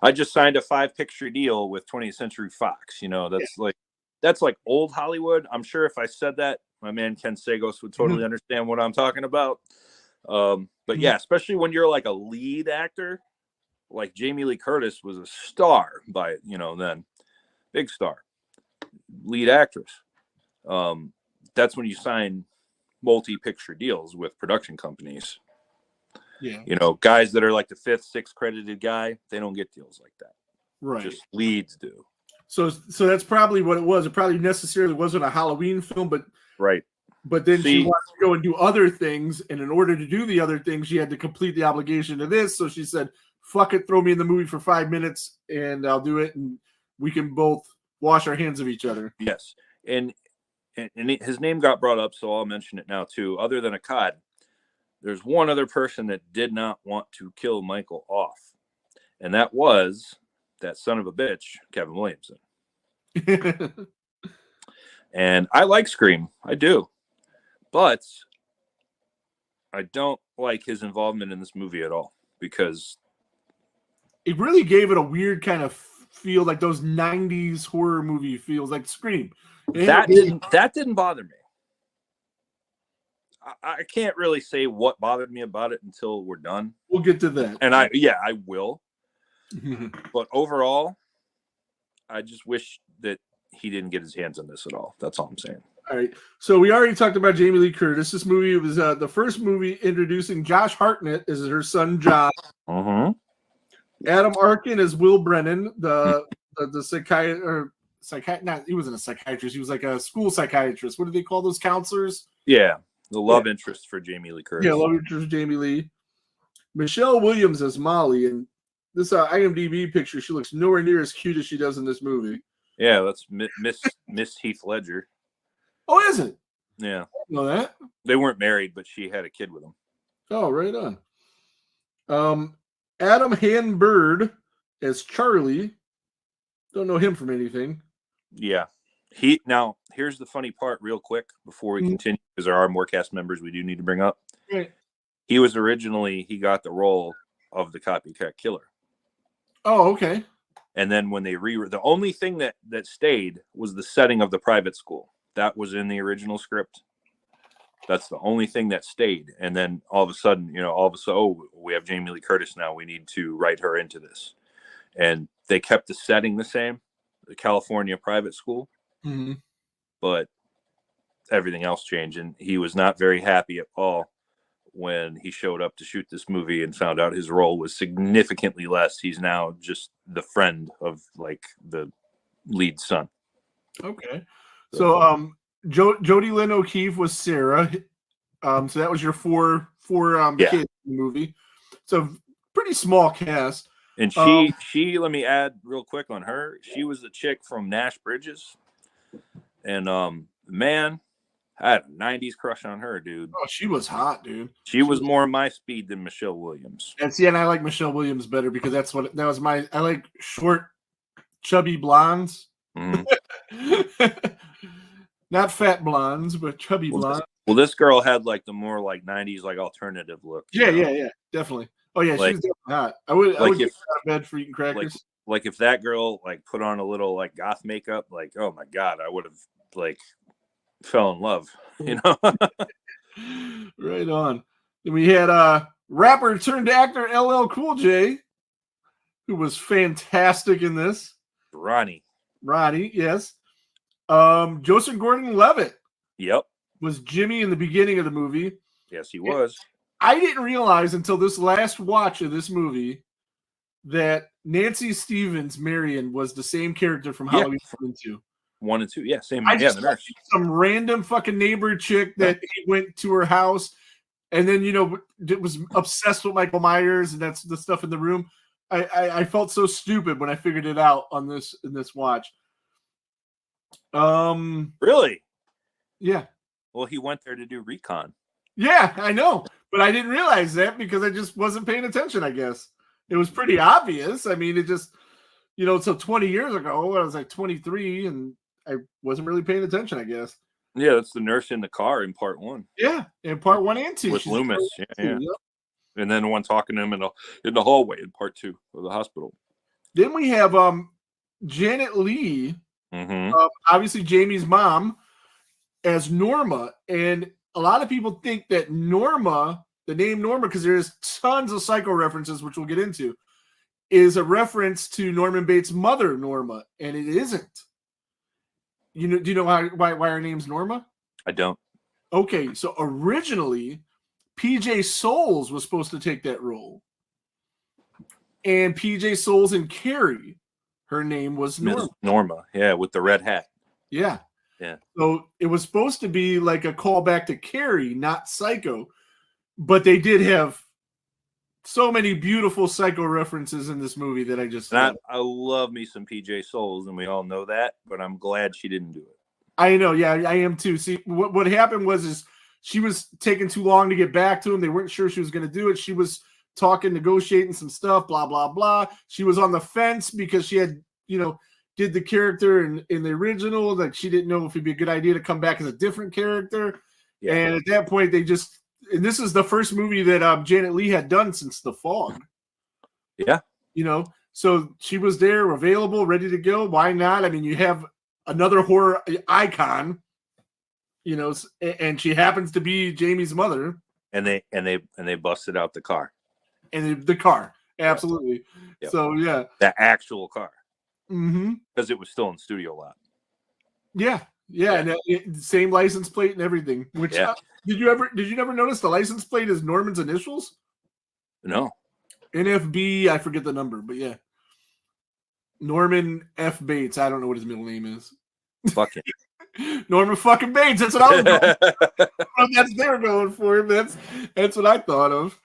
I just signed a 5-picture deal with 20th Century Fox. That's like old Hollywood. I'm sure if I said that, my man Ken Sagos would totally understand what I'm talking about. But yeah, especially when you're like a lead actor, like Jamie Lee Curtis was a star by, then big star, lead actress. That's when you sign multi-picture deals with production companies. Yeah. Guys that are like the 5th, 6th credited guy, they don't get deals like that. Right. Just leads do. So that's probably what it was. It probably necessarily wasn't a Halloween film, but right. But then she wanted to go and do other things, and in order to do the other things, she had to complete the obligation to this. So she said, "Fuck it, throw me in the movie for 5 minutes, and I'll do it, and we can both wash our hands of each other." Yes, and his name got brought up, so I'll mention it now too. Other than Akkad, there's one other person that did not want to kill Michael off, and that was that son of a bitch, Kevin Williamson. And I like Scream, I do. But I don't like his involvement in this movie at all, because it really gave it a weird kind of feel, like those 90s horror movie feels, like Scream. That didn't bother me. I can't really say what bothered me about it until we're done. We'll get to that. And I will. But overall, I just wish that he didn't get his hands on this at all. That's all I'm saying. All right. So we already talked about Jamie Lee Curtis. This movie was the first movie introducing Josh Hartnett as her son John. Adam Arkin as Will Brennan, the psychiatrist. Not, he wasn't a psychiatrist. He was like a school psychiatrist. What do they call those counselors? Yeah, the love interest for Jamie Lee Curtis. Yeah, love interest for Jamie Lee. Michelle Williams as Molly, and this IMDb picture, she looks nowhere near as cute as she does in this movie. Yeah, that's Miss Heath Ledger. Oh, is it? Yeah. I didn't know that. They weren't married, but she had a kid with him. Oh, right on. Adam Han-Bird as Charlie. Don't know him from anything. Yeah. Now, here's the funny part real quick before we continue, because there are more cast members we do need to bring up. Right. He got the role of the copycat killer. Oh, okay. And then when they the only thing that stayed was the setting of the private school. That was in the original script. That's the only thing that stayed. And then all of a sudden, we have Jamie Lee Curtis now. We need to write her into this. And they kept the setting the same, the California private school. Mm-hmm. But everything else change. And he was not very happy at all when he showed up to shoot this movie and found out his role was significantly less. He's now just the friend of like the lead son. Okay. So Jodie Lynn O'Keefe was Sarah. So that was your four kids in the movie. So pretty small cast. And she let me add real quick on her. She was the chick from Nash Bridges. And man, I had a 90s crush on her, dude. Oh, she was hot, dude. She was more my speed than Michelle Williams. And I like Michelle Williams better because I like short, chubby blondes. Mm-hmm. Not fat blondes, but chubby blondes. Well, this girl had like the more like 90s like alternative look. Yeah, definitely. Oh yeah, like, she's definitely hot. I would get out of bed for eating crackers. Like if that girl like put on a little like goth makeup, like oh my god, I would have like fell in love, you know. Right on. Then we had rapper turned actor LL Cool J, who was fantastic in this. Ronnie, yes. Joseph Gordon-Levitt. Yep. Was Jimmy in the beginning of the movie. Yes, he was. I didn't realize until this last watch of this movie that Nancy Stevens, Marion, was the same character from Halloween 1 and 2. 1 and 2, yeah, same. I just thought some random fucking neighbor chick that he went to her house, and then was obsessed with Michael Myers, and that's the stuff in the room. I felt so stupid when I figured it out in this watch. Really? Yeah. Well, he went there to do recon. Yeah, I know, but I didn't realize that because I just wasn't paying attention. I guess it was pretty obvious. I mean, it just so 20 years ago, I was like 23, and I wasn't really paying attention. I guess. Yeah, that's the nurse in the car in part 1. Yeah, in part 1 and 2 with Loomis. Yeah. Yep. And then the one talking to him in the hallway in part 2 of the hospital. Then we have Janet Leigh, obviously Jamie's mom, as Norma, and a lot of people think that Norma, the name Norma, because there's tons of Psycho references, which we'll get into, is a reference to Norman Bates' mother, Norma, and it isn't. Do you know why her name's Norma? I don't. Okay, so originally, PJ Souls was supposed to take that role, and PJ Souls and Carrie, her name was Norma. Norma, yeah, with the red hat. Yeah. Yeah. So it was supposed to be like a callback to Carrie, not Psycho, but they did have so many beautiful Psycho references in this movie that I just I love me some PJ Souls, and we all know that, but I'm glad she didn't do it. I know, yeah, I am too. See, what happened was she was taking too long to get back to him. They weren't sure she was going to do it. She was talking, negotiating some stuff, blah, blah, blah. She was on the fence because she had, did the character in the original, like she didn't know if it'd be a good idea to come back as a different character. Yeah. And at that point, and this is the first movie that Janet Leigh had done since The Fog. Yeah. So she was there, available, ready to go. Why not? I mean, you have another horror icon, and she happens to be Jamie's mother. And they busted out the car. And the car, absolutely. Yep. So yeah, the actual car. Mm-hmm. Because it was still in studio lot. Yeah. And same license plate and everything. Which did you never notice the license plate is Norman's initials? No. NFB, I forget the number, but yeah, Norman F. Bates. I don't know what his middle name is. Fucking Norman fucking Bates. That's what I was going for. That's they were going for him. That's what I thought of.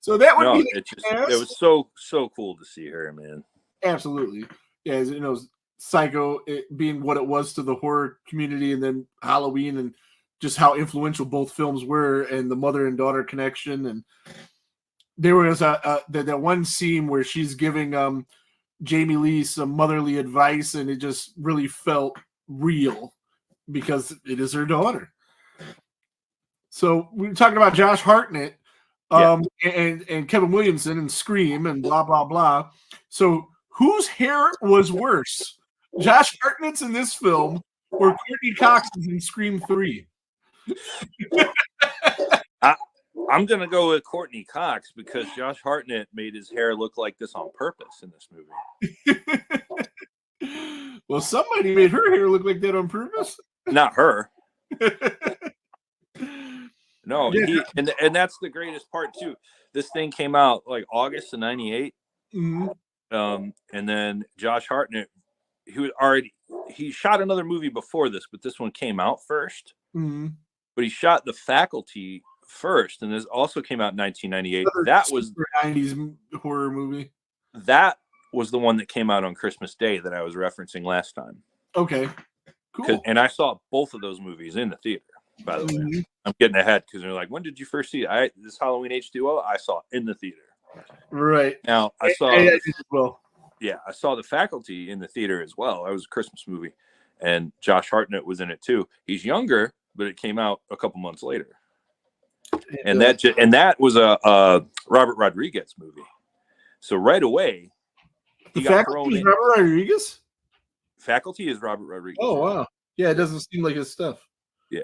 So that would be it was so cool to see her, man. Absolutely. Yeah, Psycho being what it was to the horror community, and then Halloween, and just how influential both films were, and the mother and daughter connection. And there was that one scene where she's giving Jamie Lee some motherly advice, and it just really felt real because it is her daughter. So we were talking about Josh Hartnett. And Kevin Williamson and Scream and blah, blah, blah. So whose hair was worse? Josh Hartnett's in this film or Courtney Cox's in Scream 3? I'm going to go with Courtney Cox because Josh Hartnett made his hair look like this on purpose in this movie. Well, somebody made her hair look like that on purpose. Not her. No, Yeah. and that's the greatest part too. This thing came out like August of '98. Mhm. And then Josh Hartnett, he shot another movie before this, but this one came out first. Mhm. But he shot The Faculty first, and this also came out in 1998. Another That was super 90s horror movie. that was the one that came out on Christmas Day that I was referencing last time. Okay, cool. And I saw both of those movies in the theater. By the way, Mhm. I'm getting ahead because they're like, when did you first see it? This Halloween H20? I saw it in the theater. Right. Now I saw I did as well. Yeah, I saw The Faculty in the theater as well. That was a Christmas movie, and Josh Hartnett was in it too. He's younger, but it came out a couple months later. And that was a Robert Rodriguez movie. So right away, The Faculty is Robert Rodriguez? Faculty is Robert Rodriguez. Oh, wow. Yeah, it doesn't seem like his stuff. Yeah.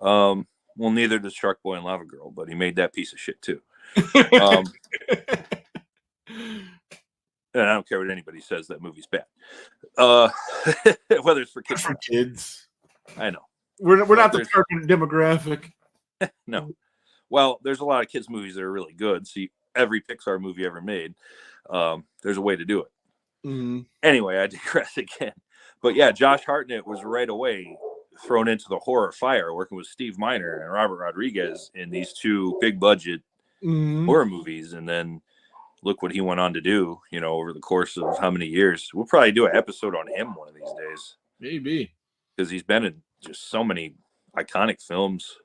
Well, neither does Shark Boy and Lava Girl, but he made that piece of shit too. And I don't care what anybody says, that movie's bad. Whether it's for kids. For kids. I know. We're not the target demographic. No. Well, there's a lot of kids' movies that are really good. See, every Pixar movie ever made, there's a way to do it. Mm-hmm. Anyway, I digress again. But yeah, Josh Hartnett was right away thrown into the horror fire, working with Steve Miner and Robert Rodriguez in these two big budget horror movies. And then look what he went on to do, over the course of how many years. We'll probably do an episode on him one of these days. Maybe. Because he's been in just so many iconic films.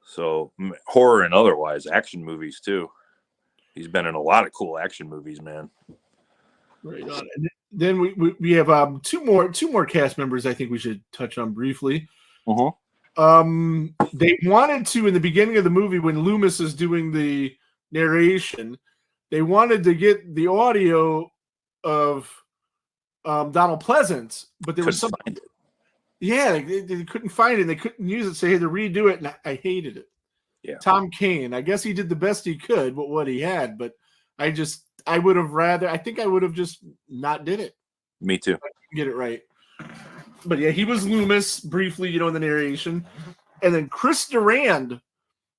So horror and otherwise, action movies too. He's been in a lot of cool action movies, man. Right on. And then we have two more cast members I think we should touch on briefly. Uh-huh. They wanted to, in the beginning of the movie when Loomis is doing the narration, they wanted to get the audio of Donald Pleasance, but there was something. Yeah, they couldn't find it. And they couldn't use it. So they had to redo it, and I hated it. Yeah, Tom Kane. I guess he did the best he could with what he had, but I would have rather. I think I would have just not did it. Me too. Get it right. But yeah, he was Loomis briefly, in the narration, and then Chris Durand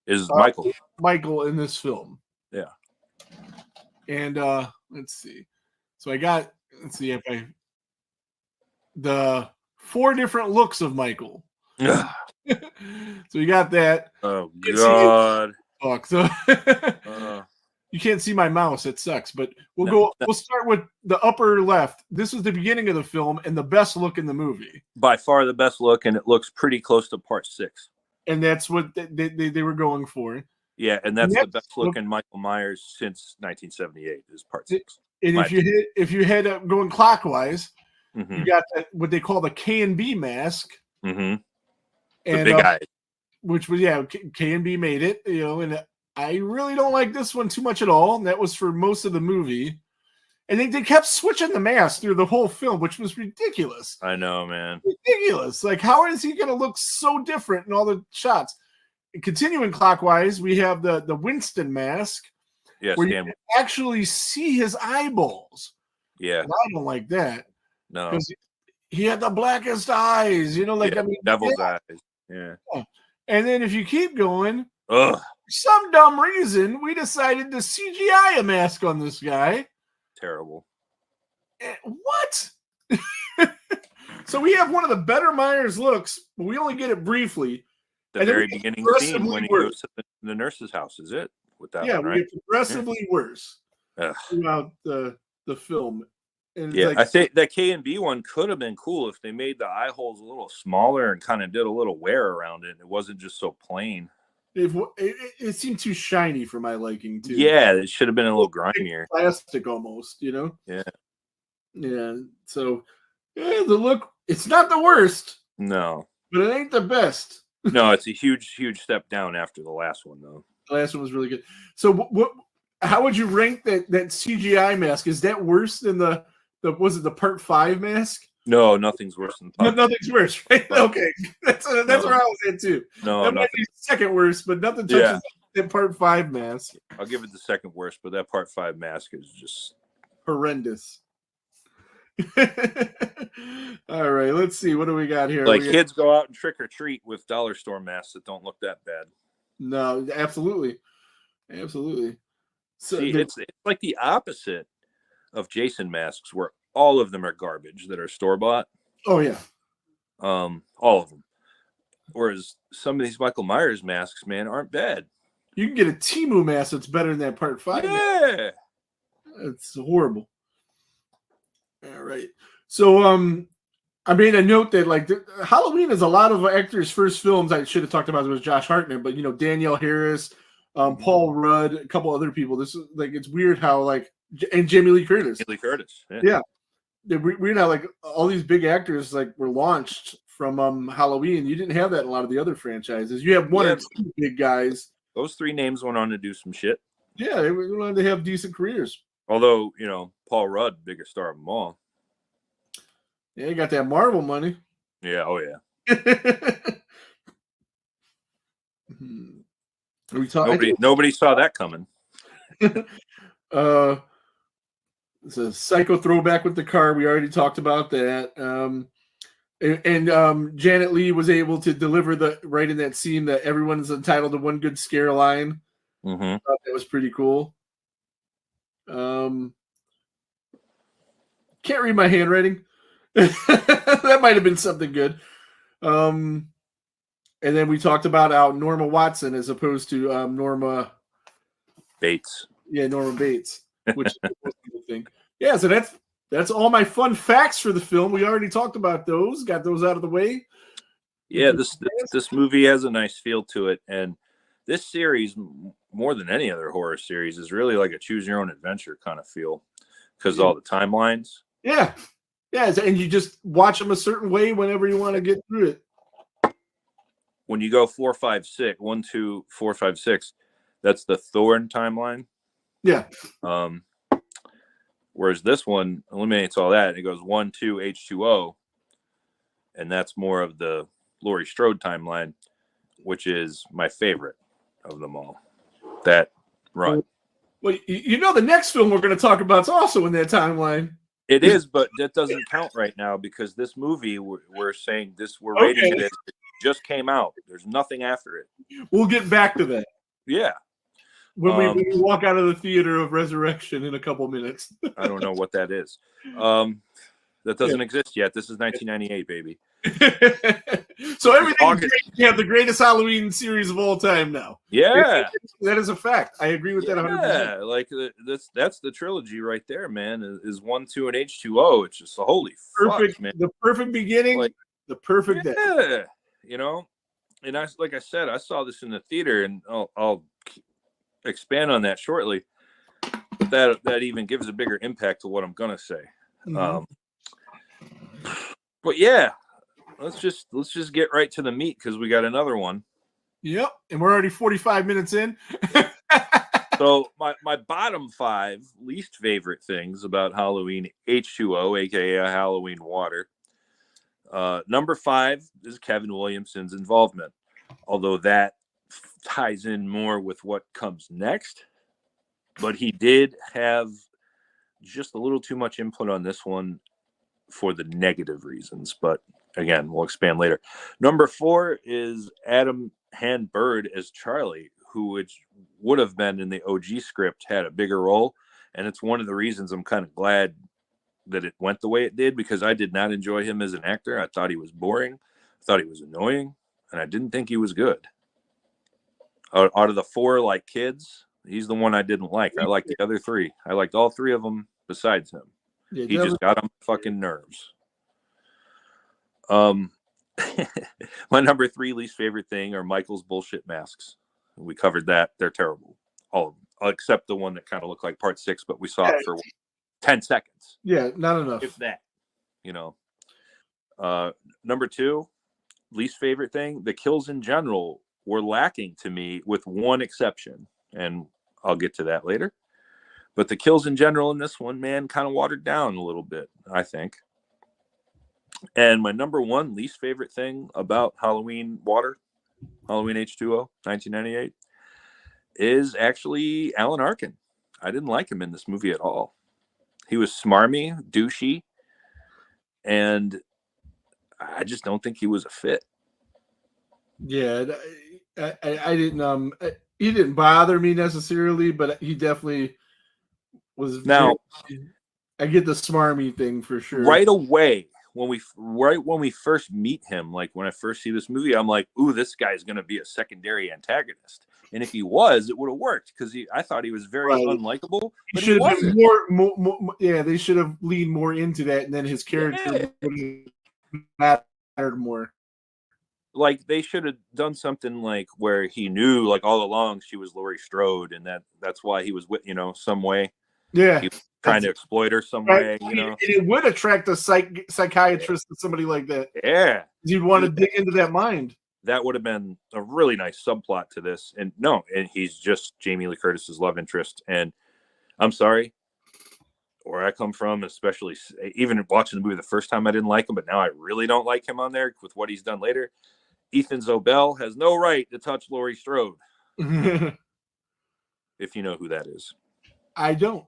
is Michael in this film. Yeah. And let's see. So let's see if the 4 different looks of Michael. So you got that. Oh God. Fuck. So you can't see my mouse. It sucks. But we'll start with the upper left. This is the beginning of the film and the best look in the movie. By far the best look, and it looks pretty close to part 6. And that's what they were going for. Yeah, and that's the best look in Michael Myers since 1978 is part 6. And if you head up going clockwise, you got what they call the K&B mask. Mm-hmm. And big eyes. Which was K&B made it, and I really don't like this one too much at all. And that was for most of the movie. And they kept switching the mask through the whole film, which was ridiculous. I know, man. Ridiculous. Like, how is he going to look so different in all the shots? Continuing clockwise, we have the Winston mask. Yes, where you can actually see his eyeballs. Yeah. And I don't like that. No. Because he had the blackest eyes, devil's eyes. Yeah. And then if you keep going, for some dumb reason, we decided to CGI a mask on this guy. Terrible. What? So we have one of the better Myers looks, but we only get it briefly. The very beginning scene when he goes to the nurse's house is it with that one, right? We get progressively worse throughout the film. And I think that K&B one could have been cool if they made the eye holes a little smaller and kind of did a little wear around it. It wasn't just so plain. It seemed too shiny for my liking too. Yeah, it should have been a little grimier. Plastic almost, Yeah. Yeah. So the look, it's not the worst. No. But it ain't the best. No, it's a huge, huge step down after the last one, though. The last one was really good. So how would you rank that CGI mask? Is that worse than the was it the part 5 mask? No, nothing's worse than nothing's worse, right? Okay. That's where I was at too. No, that might be second worst, but nothing touches that part 5 mask. I'll give it the second worst, but that part 5 mask is just horrendous. All right, let's see. What do we got here? Like kids go out and trick or treat with dollar store masks that don't look that bad. No, absolutely. Absolutely. So See, it's like the opposite of Jason masks, where all of them are garbage that are store bought. Oh yeah. All of them. Whereas some of these Michael Myers masks, man, aren't bad. You can get a Temu mask that's better than that Part 5. Yeah. It's horrible. All right. So I made a note that like Halloween is a lot of actors' first films. I should have talked about it was Josh Hartnett, but Danielle Harris, Paul Rudd, a couple other people. This is like it's weird how like and Jamie Lee Curtis. Jamie Lee Curtis. Yeah. Weird how like all these big actors like were launched from Halloween. You didn't have that in a lot of the other franchises. You have one or two big guys. Those three names went on to do some shit. Yeah, they wanted to have decent careers. Although, Paul Rudd, biggest star of them all. Yeah, you got that Marvel money. Yeah, oh yeah. Nobody saw that coming. It's a psycho throwback with the car. We already talked about that. And Janet Leigh was able to deliver right in that scene that everyone's entitled to one good scare line. Mm-hmm. I thought that was pretty cool. Can't read my handwriting. That might have been something good. And then we talked about how Norma Watson as opposed to Norma Bates. Yeah, Norma Bates, which is the thing. Yeah, so that's all my fun facts for the film. We already talked about those, got those out of the way. Yeah, this movie has a nice feel to it, and this series, more than any other horror series, is really like a choose your own adventure kind of feel because all the timelines. Yeah, and you just watch them a certain way whenever you want to get through it. When you go 4, 5, 6, 1, 2, 4, 5, 6, that's the Thorn timeline. Yeah. Whereas this one eliminates all that. It goes 1, 2, H20, and that's more of the Laurie Strode timeline, which is my favorite of them all. That run. Well, the next film we're going to talk about is also in that timeline. It is, but that doesn't count right now because this movie we're saying this we're rating it as it just came out. There's nothing after it. We'll get back to that. Yeah. When we walk out of the theater of Resurection in a couple minutes. I don't know what that is. That doesn't exist yet. This is 1998, baby. So everything's great. You have the greatest Halloween series of all time now. Yeah. That is a fact. I agree with that 100%. Yeah, like that's the trilogy right there, man. Is 1, 2, and H20. It's just a holy perfect, fuck, man. The perfect beginning, the perfect day. Yeah, and like I said, I saw this in the theater, and I'll expand on that shortly. But that even gives a bigger impact to what I'm gonna say. Mm-hmm. But yeah, let's just get right to the meat because we got another one. Yep, and we're already 45 minutes in. So my bottom 5 least favorite things about Halloween H20, aka a Halloween water. Number 5 is Kevin Williamson's involvement, although that ties in more with what comes next. But he did have just a little too much input on this one for the negative reasons. But again, we'll expand later. Number 4 is Adam Han-Bird as Charlie, who would have been in the OG script had a bigger role. And it's one of the reasons I'm kind of glad that it went the way it did, because I did not enjoy him as an actor. I thought he was boring. I thought he was annoying. And I didn't think he was good. Out of the 4 kids, he's the one I didn't like. I liked the other 3. I liked all 3 of them besides him. Yeah, he just got on my fucking nerves. My number 3 least favorite thing are Michael's bullshit masks. We covered that. They're terrible. All of them, except the one that kind of looked like Part 6, but we saw it for 10 seconds. Yeah, not enough. If that, Number 2, least favorite thing, the kills in general were lacking to me with one exception. And I'll get to that later. But the kills in general in this one, man, kind of watered down a little bit, I think. And my number 1 least favorite thing about Halloween H20, 1998, is actually Alan Arkin. I didn't like him in this movie at all. He was smarmy, douchey, and I just don't think he was a fit. Yeah, I didn't. He didn't bother me necessarily, but he definitely was. Now, I get the smarmy thing for sure. Right away, when we first meet him, like when I first see this movie, I'm like, ooh, this guy's gonna be a secondary antagonist. And if he was, it would have worked because I thought he was very unlikable, but he wasn't. Been more. Yeah, they should have leaned more into that, and then his character would have mattered more. Like they should have done something like where he knew, like all along, she was Laurie Strode, and that's why he was with, some way. Yeah, he was trying to exploit her some way. It would attract a psychiatrist to somebody like that. Yeah, you'd want to dig into that mind. That would have been a really nice subplot to this. And he's just Jamie Lee Curtis's love interest. And I'm sorry, where I come from, especially even watching the movie the first time, I didn't like him, but now I really don't like him on there with what he's done later. Ethan Zobel has no right to touch Laurie Strode. If you know who that is. I don't.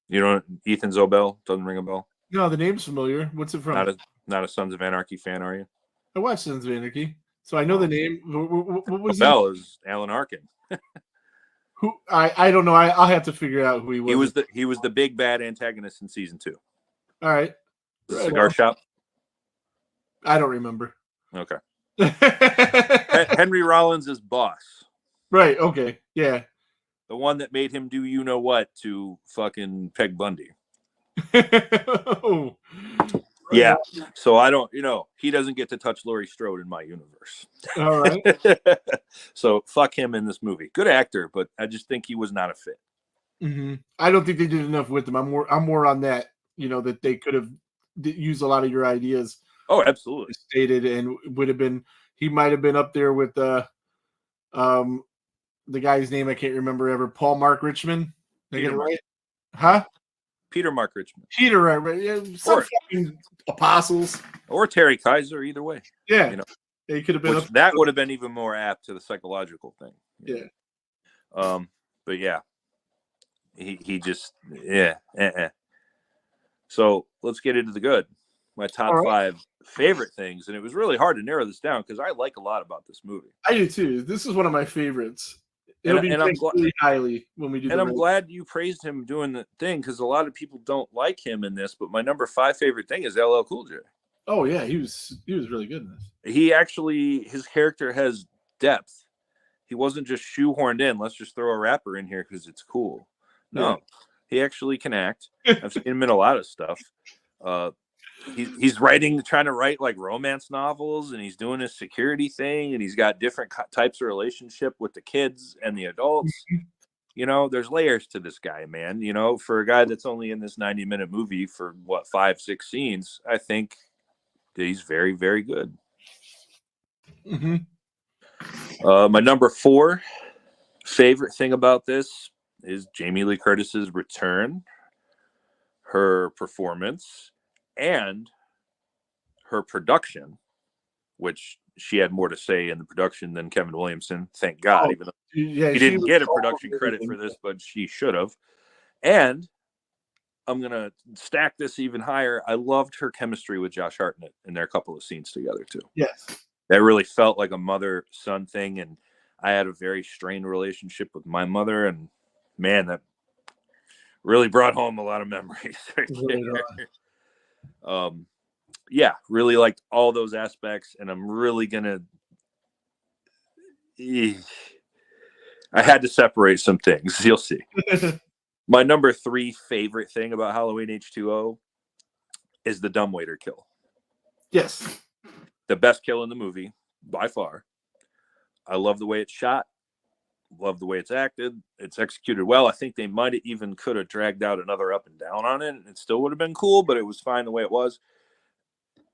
You know, Ethan Zobel doesn't ring a bell? No, the name's familiar. What's it from? Not a Sons of Anarchy fan, are you? I watched Sons of Anarchy, so I know the name. What was Zobel is Alan Arkin. Who I don't know. I'll have to figure out who he was. He was the big bad antagonist in season 2. All right. The cigar shop. I don't remember. Okay. Henry Rollins' boss. Right. Okay. Yeah. The one that made him do you know what to fucking Peg Bundy. Oh. Yeah. So I don't, he doesn't get to touch Laurie Strode in my universe. All right. So fuck him in this movie. Good actor, but I just think he was not a fit. Mm-hmm. I don't think they did enough with him. I'm more on that. That they could have used a lot of your ideas. Oh, absolutely. Stated, and would have been. He might have been up there with the guy's name I can't remember ever. Paul Mark Richmond. Did I get it right? Huh? Peter Mark Richmond. Peter, right? Yeah, some fucking apostles. Or Terry Kaiser, either way. Yeah. He could have been. That would have been even more apt to the psychological thing. Yeah. But yeah. He just So let's get into the good. My top 5 favorite things, and it was really hard to narrow this down because I like a lot about this movie. I do too. This is one of my favorites. It'll be ranked really highly when we do. And I'm glad you praised him doing the thing because a lot of people don't like him in this. But my number 5 favorite thing is LL Cool J. Oh yeah, he was really good in this. His character has depth. He wasn't just shoehorned in. Let's just throw a rapper in here because it's cool. No, he actually can act. I've seen him in a lot of stuff. He's trying to write like romance novels, and he's doing his security thing, and he's got different types of relationship with the kids and the adults. There's layers to this guy, man. For a guy that's only in this 90-minute movie for 5-6 scenes, I think that he's very, very good. Mm-hmm. My number 4 favorite thing about this is Jamie Lee Curtis's return, her performance, and her production, which she had more to say in the production than Kevin Williamson. Thank God, even though he didn't get a production credit for this, but she should have. And I'm going to stack this even higher. I loved her chemistry with Josh Hartnett in their couple of scenes together, too. Yes. That really felt like a mother-son thing, and I had a very strained relationship with my mother, and man, that really brought home a lot of memories. Really liked all those aspects, and I'm really gonna I had to separate some things. You'll see. My number 3 favorite thing about Halloween H20 is the dumbwaiter kill. Yes. The best kill in the movie by far. I love the way it's shot. Love the way it's acted. It's executed well. I think they might have even could have dragged out another up and down on it, and it still would have been cool, but it was fine the way it was.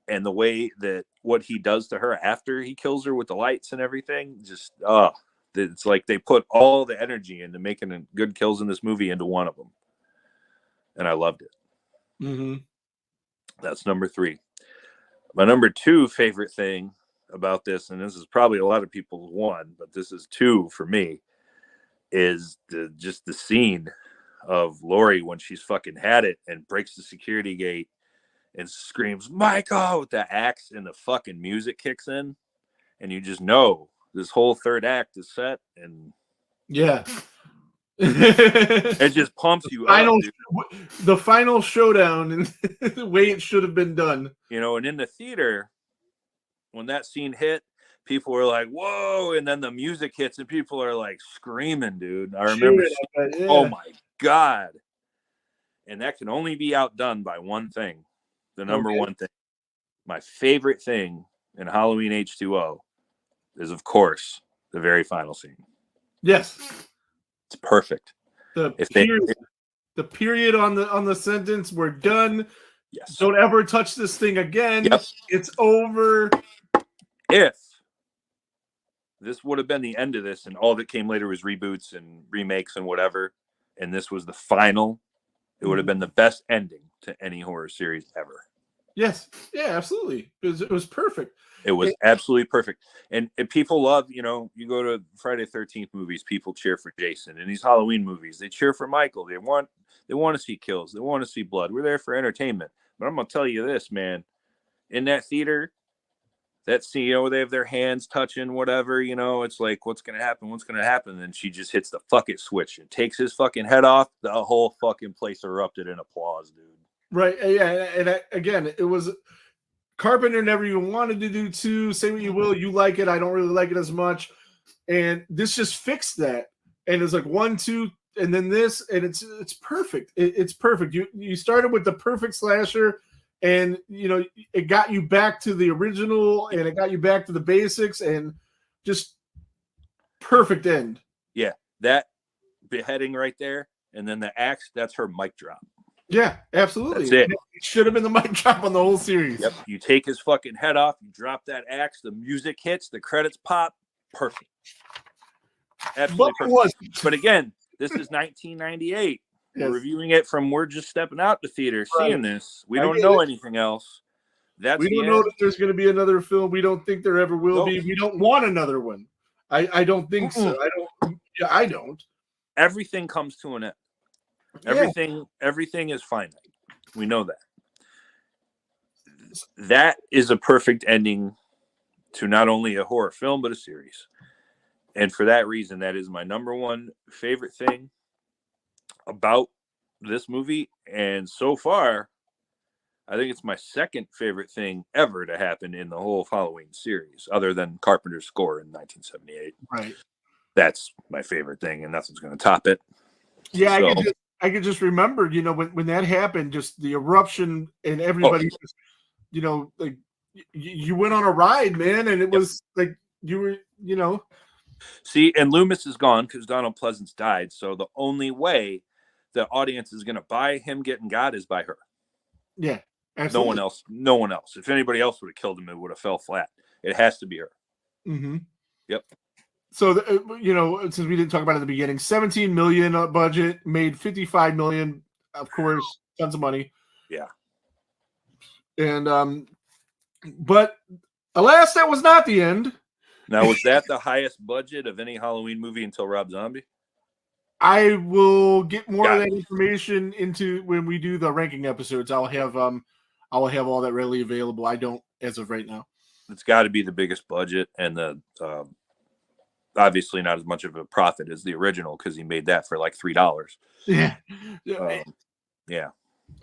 And the way that what he does to her after he kills her with the lights and everything, just it's like they put all the energy into making good kills in this movie into one of them, and I loved it. Mm-hmm. That's number 3. My number 2 favorite thing about this, and this is probably a lot of people's 1, but this is 2 for me, is just the scene of Laurie when she's fucking had it and breaks the security gate and screams, Michael, with the axe, and the fucking music kicks in. And you just know this whole third act is set, and Yeah. it just pumps you up, dude. The final showdown and the way it should have been done. You know, and in the theater, when that scene hit, people were like, whoa, and then the music hits and people are like screaming, dude. I remember oh my God. And that can only be outdone by one thing. The number one thing. My favorite thing in Halloween H20 is, of course, the very final scene. Yes. It's perfect. The period on the sentence, we're done. Yes. Don't ever touch this thing again. Yep. It's over. If this would have been the end of this and all that came later was reboots and remakes and whatever, and this was the final, it would have been the best ending to any horror series ever. Yes. Yeah, absolutely. It was perfect. It was absolutely perfect. And people love, you know, you go to Friday the 13th movies, people cheer for Jason. In these Halloween movies, they cheer for Michael. They want to see kills. They want to see blood. We're there for entertainment. But I'm going to tell you this, man. In that theater, that scene, you know, they have their hands touching, whatever, you know, it's like, what's going to happen? What's going to happen? And then she just hits the fuck it switch and takes his fucking head off. The whole fucking place erupted in applause, dude. Right. Yeah. And again, it was Carpenter never even wanted to do 2. Say what you will. You like it. I don't really like it as much. And this just fixed that. And it's like 1, 2, and then this, and it's perfect. It's perfect. You started with the perfect slasher, and you know it got you back to the original, and it got you back to the basics, and just perfect end. Yeah, that beheading right there, and then the axe. That's her mic drop. Yeah, absolutely. That's it. It should have been the mic drop on the whole series. Yep. You take his fucking head off, you drop that axe, the music hits, the credits pop. Perfect. Absolutely perfect. But again, this is 1998. Yes. We're reviewing it from we're just stepping out the theater, seeing this. We don't know anything else. We don't know that there's going to be another film. We don't think there ever will be. We don't want another one. I don't think so. I don't. Everything comes to an end. Everything is finite. We know that. That is a perfect ending to not only a horror film but a series. And for that reason, that is my number one favorite thing about this movie. And so far, I think it's my second favorite thing ever to happen in the whole Halloween series, other than Carpenter's score in 1978. Right. That's my favorite thing, and nothing's going to top it. Yeah, so, I could just remember, you know, when that happened, just the eruption and everybody, just, you know, like you went on a ride, man, and it was like you were, you know. See, and Loomis is gone because Donald Pleasance died. So the only way the audience is going to buy him getting got is by her. Yeah, absolutely. No one else. If anybody else would have killed him, it would have fell flat. It has to be her. Mm-hmm. Yep. So, you know, since we didn't talk about it at the beginning, $17 million budget, made $55 million, of course, tons of money. Yeah. And, but alas, that was not the end. Now, was that the highest budget of any Halloween movie until Rob Zombie? I will get more of that information into when we do the ranking episodes. I'll have all that readily available. I don't as of right now. It's got to be the biggest budget, and the obviously not as much of a profit as the original because he made that for like $3. Yeah. Yeah.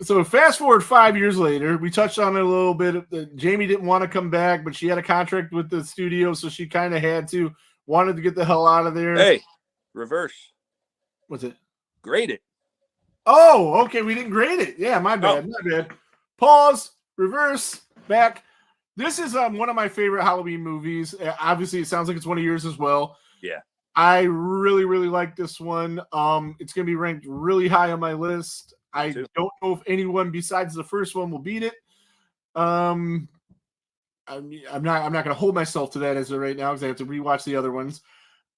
So fast forward 5 years later, we touched on it a little bit. Jamie didn't want to come back, but she had a contract with the studio, so she kind of wanted to get the hell out of there. Hey, reverse. What's it? Grade it. Oh, okay. We didn't grade it. Yeah, my bad. My bad. Pause. Reverse. Back. This is one of my favorite Halloween movies. Obviously, it sounds like it's one of yours as well. Yeah. I really, really like this one. It's going to be ranked really high on my list. I don't know if anyone besides the first one will beat it. I'm not going to hold myself to that as of right now because I have to rewatch the other ones.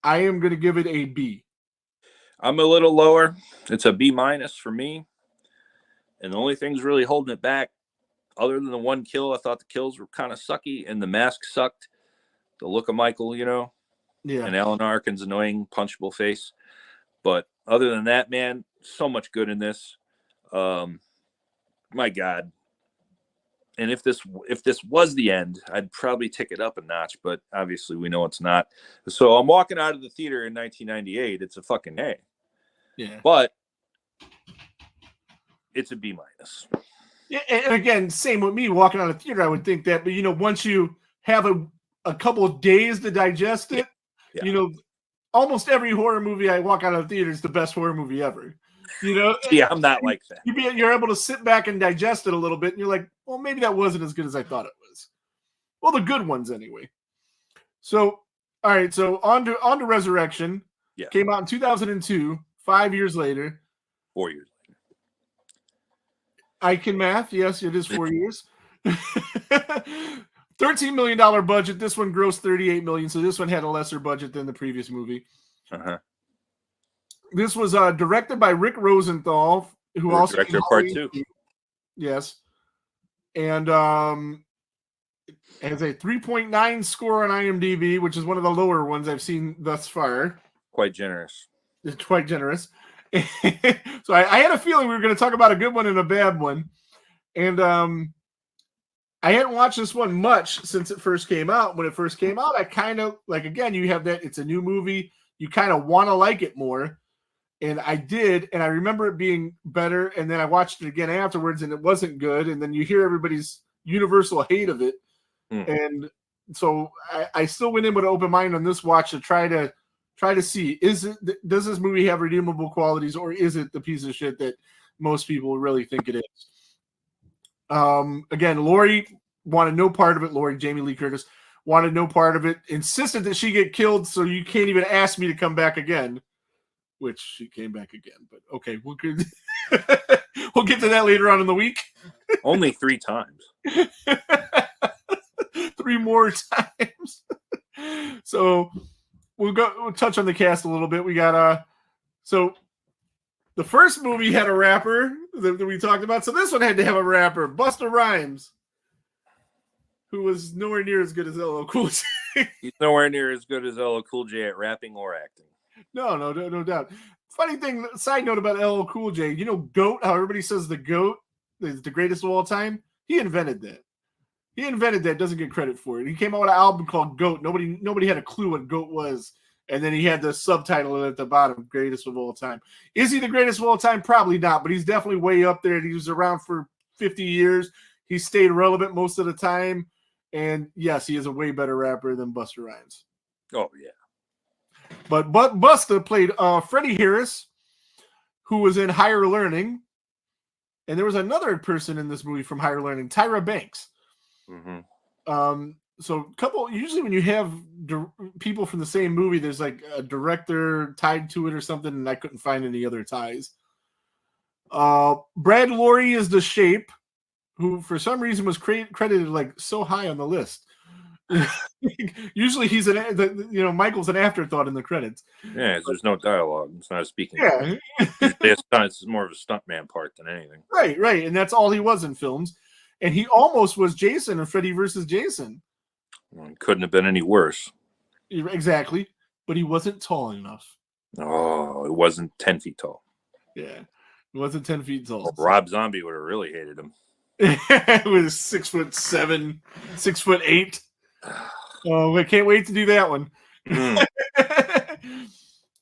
I am going to give it a B. I'm a little lower. It's a B- for me. And the only thing's really holding it back, other than the one kill, I thought the kills were kind of sucky and the mask sucked. The look of Michael, you know, and Alan Arkin's annoying punchable face. But other than that, man, so much good in this. My God, And if this was the end, I'd probably tick it up a notch, but obviously we know it's not. So I'm walking out of the theater in 1998. It's a fucking A. Yeah. But it's a B minus. Yeah, and again, same with me walking out of the theater, I would think that, but once you have a couple of days to digest it, Yeah. Almost every horror movie I walk out of the theater is the best horror movie ever. Yeah, I'm not like that. You're able to sit back and digest it a little bit, and you're like, well, maybe that wasn't as good as I thought it was. Well, the good ones anyway. So, all right, so on to Resurrection. Yeah. Came out in 2002, 5 years later. 4 years later. I can math. Yes, it is 4 years. $13 million budget. This one grossed $38 million, so this one had a lesser budget than the previous movie. Uh-huh. This was directed by Rick Rosenthal, who also director part 2. Yes, and has a 3.9 score on IMDb, which is one of the lower ones I've seen thus far. Quite generous. It's quite generous. So I had a feeling we were going to talk about a good one and a bad one, and I hadn't watched this one much since it first came out. When it first came out, I kind of again, you have that it's a new movie, you kind of want to like it more. And I did, and I remember it being better, and then I watched it again afterwards, and it wasn't good, and then you hear everybody's universal hate of it. And so I still went in with an open mind on this watch to try to see, does this movie have redeemable qualities, or is it the piece of shit that most people really think it is? Again, Lori wanted no part of it. Lori, Jamie Lee Curtis, wanted no part of it, insisted that she get killed, so you can't even ask me to come back again, which she came back again. But okay, we'll get to that later on in the week. Only 3 times. 3 more times. So we'll touch on the cast a little bit. We got so the first movie had a rapper that we talked about. So this one had to have a rapper, Busta Rhymes, who was nowhere near as good as LL Cool J. He's nowhere near as good as LL Cool J at rapping or acting. No doubt. Funny thing, side note about LL Cool J, GOAT, how everybody says the GOAT is the greatest of all time? He invented that. Doesn't get credit for it. He came out with an album called GOAT. Nobody had a clue what GOAT was. And then he had the subtitle at the bottom, greatest of all time. Is he the greatest of all time? Probably not, but he's definitely way up there. He was around for 50 years. He stayed relevant most of the time. And yes, he is a way better rapper than Busta Rhymes. Oh, yeah. But Busta played Freddie Harris, who was in Higher Learning. And there was another person in this movie from Higher Learning, Tyra Banks. Mm-hmm. So usually when you have people from the same movie, there's like a director tied to it or something, and I couldn't find any other ties. Brad Lorry is the Shape, who for some reason was credited like so high on the list. Usually he's Michael's an afterthought in the credits. Yeah, there's no dialogue. It's not a speaking. Yeah. It's more of a stuntman part than anything. Right. And that's all he was in films. And he almost was Jason in Freddy vs. Jason. Well, it couldn't have been any worse. Exactly. But he wasn't tall enough. Oh, it wasn't 10 feet tall. Yeah. It wasn't 10 feet tall. Well, Rob Zombie would have really hated him. It was 6'7", 6'8". Oh, I can't wait to do that one.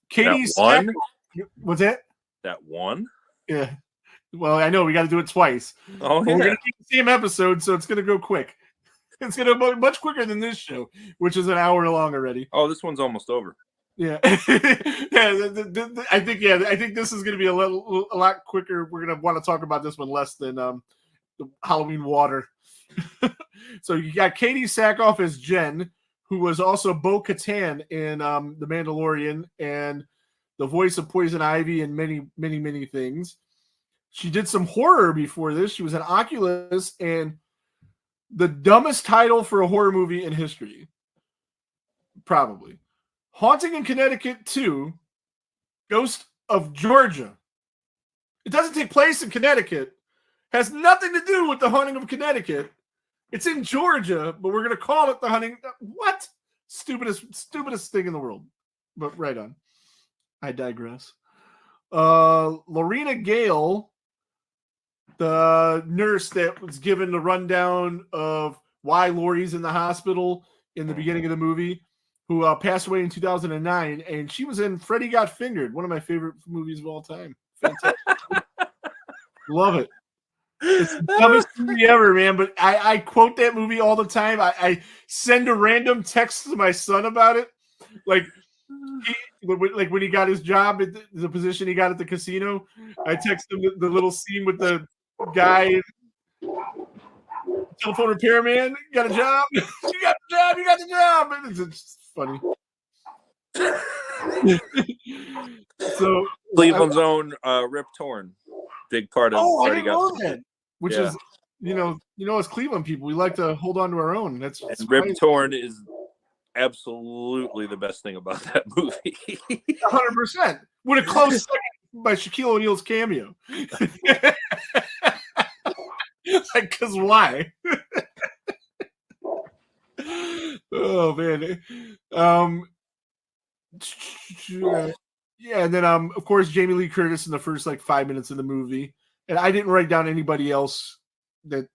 Katie one? What's that? That one? Yeah. Well, I know we got to do it twice. Oh, yeah. We're going to keep the same episode, so it's going to go quick. It's going to go much quicker than this show, which is an hour long already. Oh, this one's almost over. Yeah. I think this is going to be a lot quicker. We're going to want to talk about this one less than the Halloween Water. So you got Katie Sackhoff as Jen, who was also Bo-Katan in The Mandalorian and the voice of Poison Ivy and many, many, many things. She did some horror before this. She was an Oculus and the dumbest title for a horror movie in history. Probably. Haunting in Connecticut 2, Ghost of Georgia. It doesn't take place in Connecticut. Has nothing to do with the Haunting of Connecticut. It's in Georgia, but we're going to call it the Haunting. What? Stupidest thing in the world. But right on. I digress. Lorena Gale the nurse that was given the rundown of why Laurie's in the hospital in the beginning of the movie, who passed away in 2009, and she was in Freddy Got Fingered, one of my favorite movies of all time. Fantastic. Love it. It's the dumbest movie ever, man. But I quote that movie all the time. I send a random text to my son about it. Like when he got his job at the position he got at the casino, I text him the little scene with the guy, telephone repairman, got a job. You got the job. You got the job. And it's just funny. So Cleveland's own Rip Torn, big part of. I didn't know that. Which is, as Cleveland people, we like to hold on to our own. That's Rip Torn is absolutely the best thing about that movie. 100%. With a close second by Shaquille O'Neal's cameo. Like, because why? Oh man. Yeah, and then of course Jamie Lee Curtis in the first 5 minutes of the movie. And I didn't write down anybody else that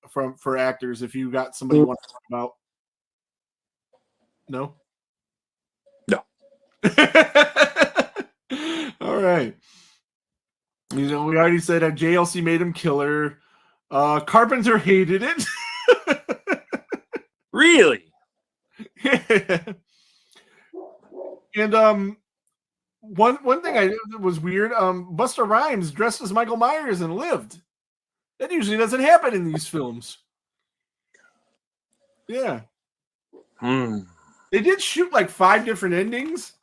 for actors. If you got somebody you want to talk about, no. All right. We already said that JLC made him killer. Carpenter hated it. Really? And one thing that was weird, Busta Rhymes dressed as Michael Myers and lived. That usually doesn't happen in these films. Yeah. They did shoot 5 different endings,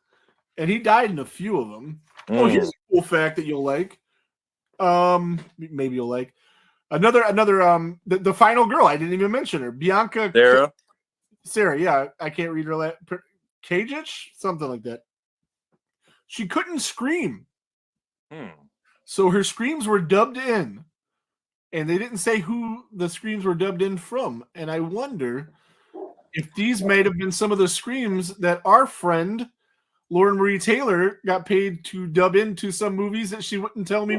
and he died in a few of them. Oh, here's a cool fact that you'll like. Maybe you'll like. Another the final girl, I didn't even mention her. Bianca Sarah, yeah, I can't read her Kajic, something like that. She couldn't scream. So her screams were dubbed in. And they didn't say who the screams were dubbed in from. And I wonder if these might have been some of the screams that our friend Lauren Marie Taylor got paid to dub into some movies that she wouldn't tell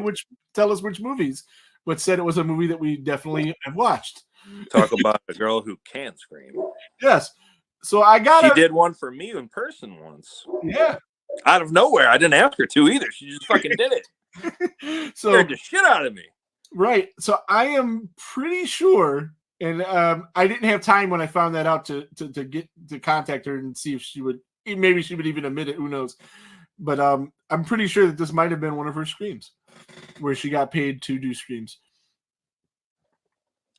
us which movies, but said it was a movie that we definitely have watched. Talk about a girl who can scream. Yes. So she did one for me in person once. Yeah. Out of nowhere. I didn't ask her to either. She just fucking did it. So scared the shit out of me. Right. So I am pretty sure, and I didn't have time when I found that out to get to contact her and see if she would, maybe she would even admit it. Who knows? But I'm pretty sure that this might have been one of her screams, where she got paid to do screams.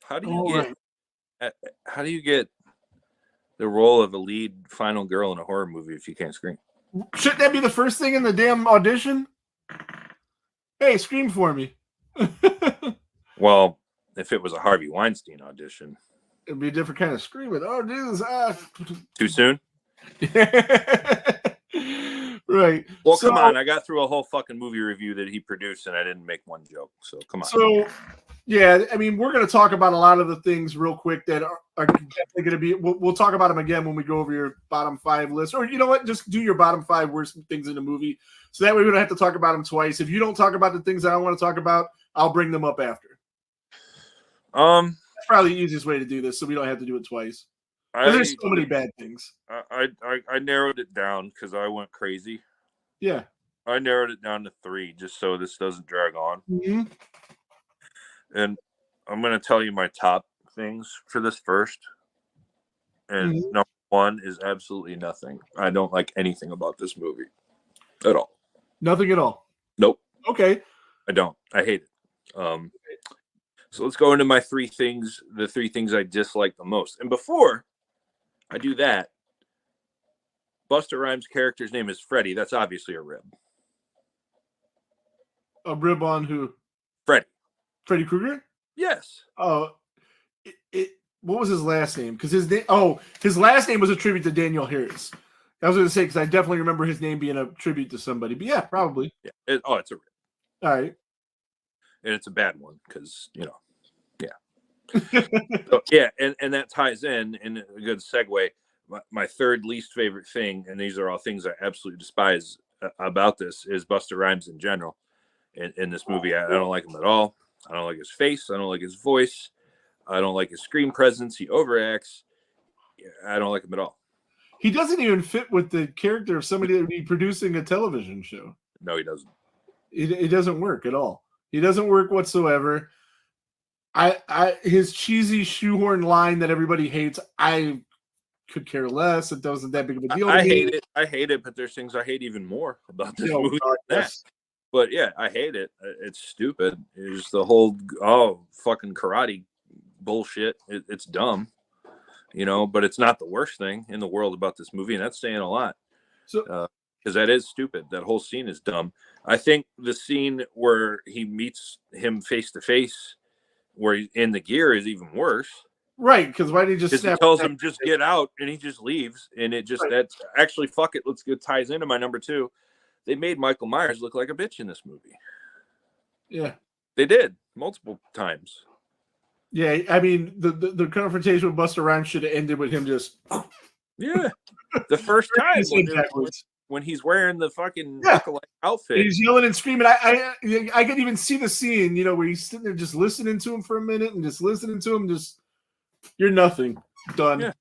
How do you get the role of a lead final girl in a horror movie if you can't scream? Shouldn't that be the first thing in the damn audition? Hey, scream for me. Well, if it was a Harvey Weinstein audition, it'd be a different kind of screaming. Oh, dude, too soon. Right. Well, come on. I got through a whole fucking movie review that he produced, and I didn't make one joke. So come on. So, yeah, I mean, we're going to talk about a lot of the things real quick that are definitely going to be. We'll talk about them again when we go over your bottom 5 list. Or you know what? Just do your bottom 5 worst things in the movie. So that way we don't have to talk about them twice. If you don't talk about the things that I want to talk about, I'll bring them up after. That's probably the easiest way to do this, so we don't have to do it twice. There's so many bad things. I narrowed it down because I went crazy. Yeah. I narrowed it down to 3 just so this doesn't drag on. Mm-hmm. And I'm going to tell you my top things for this first. And number 1 is absolutely nothing. I don't like anything about this movie at all. Nothing at all? Nope. Okay. I don't. I hate it. So let's go into my 3 things, the 3 things I dislike the most. And before I do that, Busta Rhymes' character's name is Freddy. That's obviously a rib. A rib on who? Freddy. Freddy Krueger? Yes. Oh, what was his last name? Because his last name was a tribute to Daniel Harris. I was going to say, because I definitely remember his name being a tribute to somebody. But yeah, probably. Yeah. It's a rib. All right. And it's a bad one because, yeah. So, yeah, and that ties in a good segue. My 3rd least favorite thing, and these are all things I absolutely despise about this, is Busta Rhymes in general. In this movie, I don't like him at all. I don't like his face. I don't like his voice. I don't like his screen presence. He overacts. I don't like him at all. He doesn't even fit with the character of somebody that would be producing a television show. No, he doesn't. It doesn't work at all. He doesn't work whatsoever. His cheesy shoehorn line that everybody hates, I could care less. It wasn't that big of a deal. I hate it. I hate it, but there's things I hate even more about this movie than that. But yeah, I hate it. It's stupid. It's the whole fucking karate bullshit. It's dumb, but it's not the worst thing in the world about this movie, and that's saying a lot. So, because that is stupid. That whole scene is dumb. I think the scene where he meets him face to face, where he's in the gear, is even worse. Right, because why did he just snap? He tells him just get out, and he just leaves, and it just that's actually fuck it. Let's get ties into my number 2. They made Michael Myers look like a bitch in this movie. Yeah, they did multiple times. Yeah, I mean the confrontation with Busta Rhymes should have ended with him just. Yeah, the first time when he's wearing the fucking outfit, and he's yelling and screaming. I could even see the scene, where he's sitting there just listening to him for a minute and just listening to him. Just you're nothing done.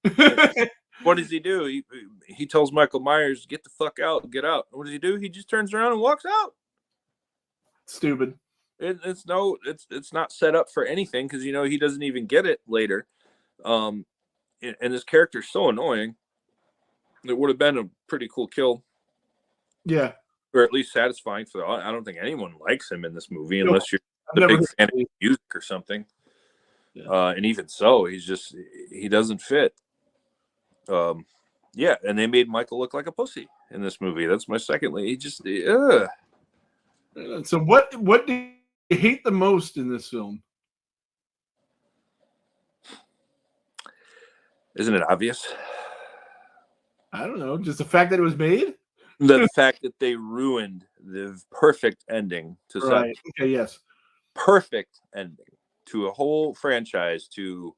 Yeah. What does he do? He tells Michael Myers, "Get the fuck out, get out." What does he do? He just turns around and walks out. Stupid. It's not set up for anything because he doesn't even get it later. And this character's so annoying. It would have been a pretty cool kill. Yeah. Or at least satisfying for I don't think anyone likes him in this movie unless you're a big fan of music or something. Yeah. And even so, he doesn't fit. Yeah, and they made Michael look like a pussy in this movie. That's my second. He just So what do you hate the most in this film? Isn't it obvious? I don't know. Just the fact that it was made? The fact that they ruined the perfect ending to right. Okay, yes. Perfect ending to a whole franchise, to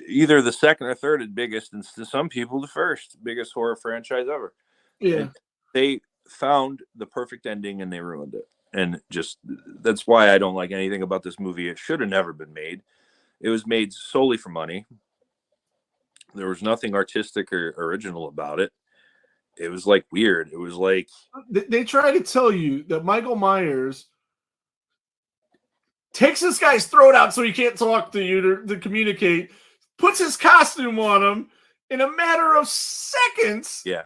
either the second or third biggest, and to some people the first biggest horror franchise ever. Yeah. And they found the perfect ending and they ruined it. And just that's why I don't like anything about this movie. It should have never been made. It was made solely for money. There was nothing artistic or original about it. It was like weird. It was like they try to tell you that Michael Myers takes this guy's throat out so he can't talk to you to communicate, puts his costume on him in a matter of seconds. Yeah.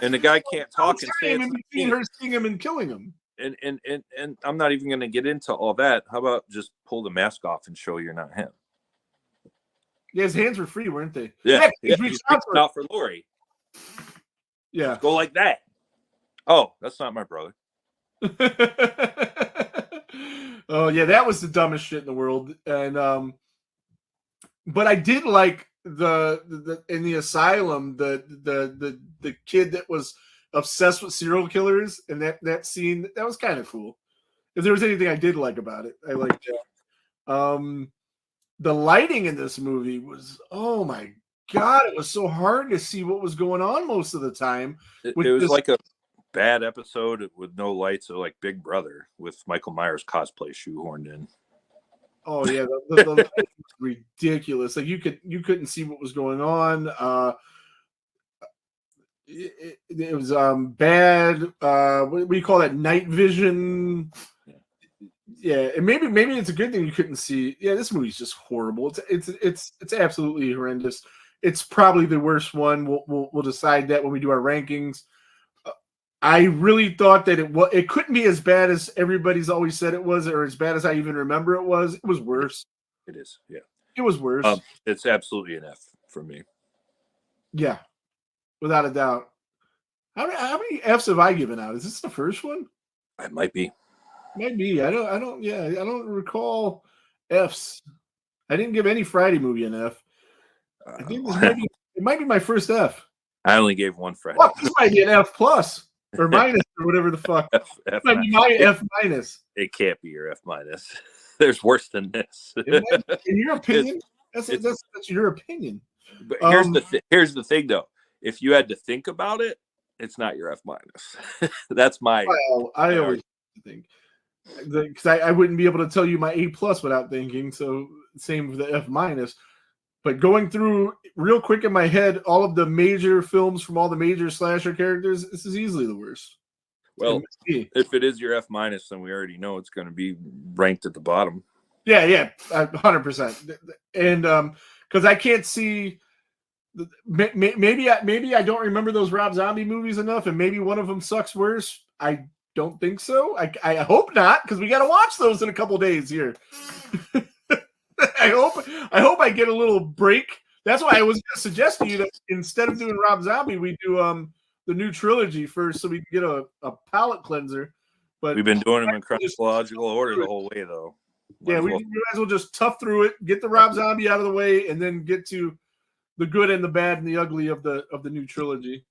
And the guy can't talk and say in between her seeing him and killing him. And I'm not even going to get into all that. How about just pull the mask off and show you're not him? Yeah, his hands were free, weren't they? Yeah. He's reaching out for Lori. Yeah. Just go like that. Oh, that's not my brother. Oh, yeah, that was the dumbest shit in the world. And but I did like the in the asylum, the kid that was obsessed with serial killers, and that scene, that was kind of cool. If there was anything I did like about it, I liked that. The lighting in this movie was, oh my God, it was so hard to see what was going on most of the time. It was like a bad episode with no lights, or like Big Brother with Michael Myers cosplay shoehorned in. Oh yeah, the lighting was ridiculous. Like you couldn't see what was going on. It was bad. What do you call that? Night vision. Yeah, and maybe it's a good thing you couldn't see. Yeah, this movie's just horrible. It's absolutely horrendous. It's probably the worst one. We'll decide that when we do our rankings. I really thought that it couldn't be as bad as everybody's always said it was, or as bad as I even remember it was. It was worse. It is, yeah. It was worse. It's absolutely an F for me. Yeah, without a doubt. How many Fs have I given out? Is this the first one? It might be. Might be. I don't recall Fs. I didn't give any Friday movie an F. I think it might be my first F. I only gave one Friday. Well, this might be an F plus or minus or whatever the fuck. F might be my F minus. It can't be your F minus. There's worse than this. In your opinion, that's your opinion. But here's the thing, though. If you had to think about it, it's not your F minus. That's my. Well, I always think. because I wouldn't be able to tell you my A+ without thinking. So same with the F-. But going through real quick in my head all of the major films from all the major slasher characters, this is easily the worst. Well, if it is your F-, then we already know it's going to be ranked at the bottom. Yeah, 100%. And because I can't see, maybe I don't remember those Rob Zombie movies enough, and maybe one of them sucks worse. I don't think so. I hope not, because we got to watch those in a couple days here. I hope I get a little break. That's why I was going to suggest to you that instead of doing Rob Zombie, we do the new trilogy first, so we can get a palate cleanser. But we've been doing them in chronological order the whole way, though. We might as well just tough through it, get the Rob Zombie out of the way, and then get to the good and the bad and the ugly of the new trilogy.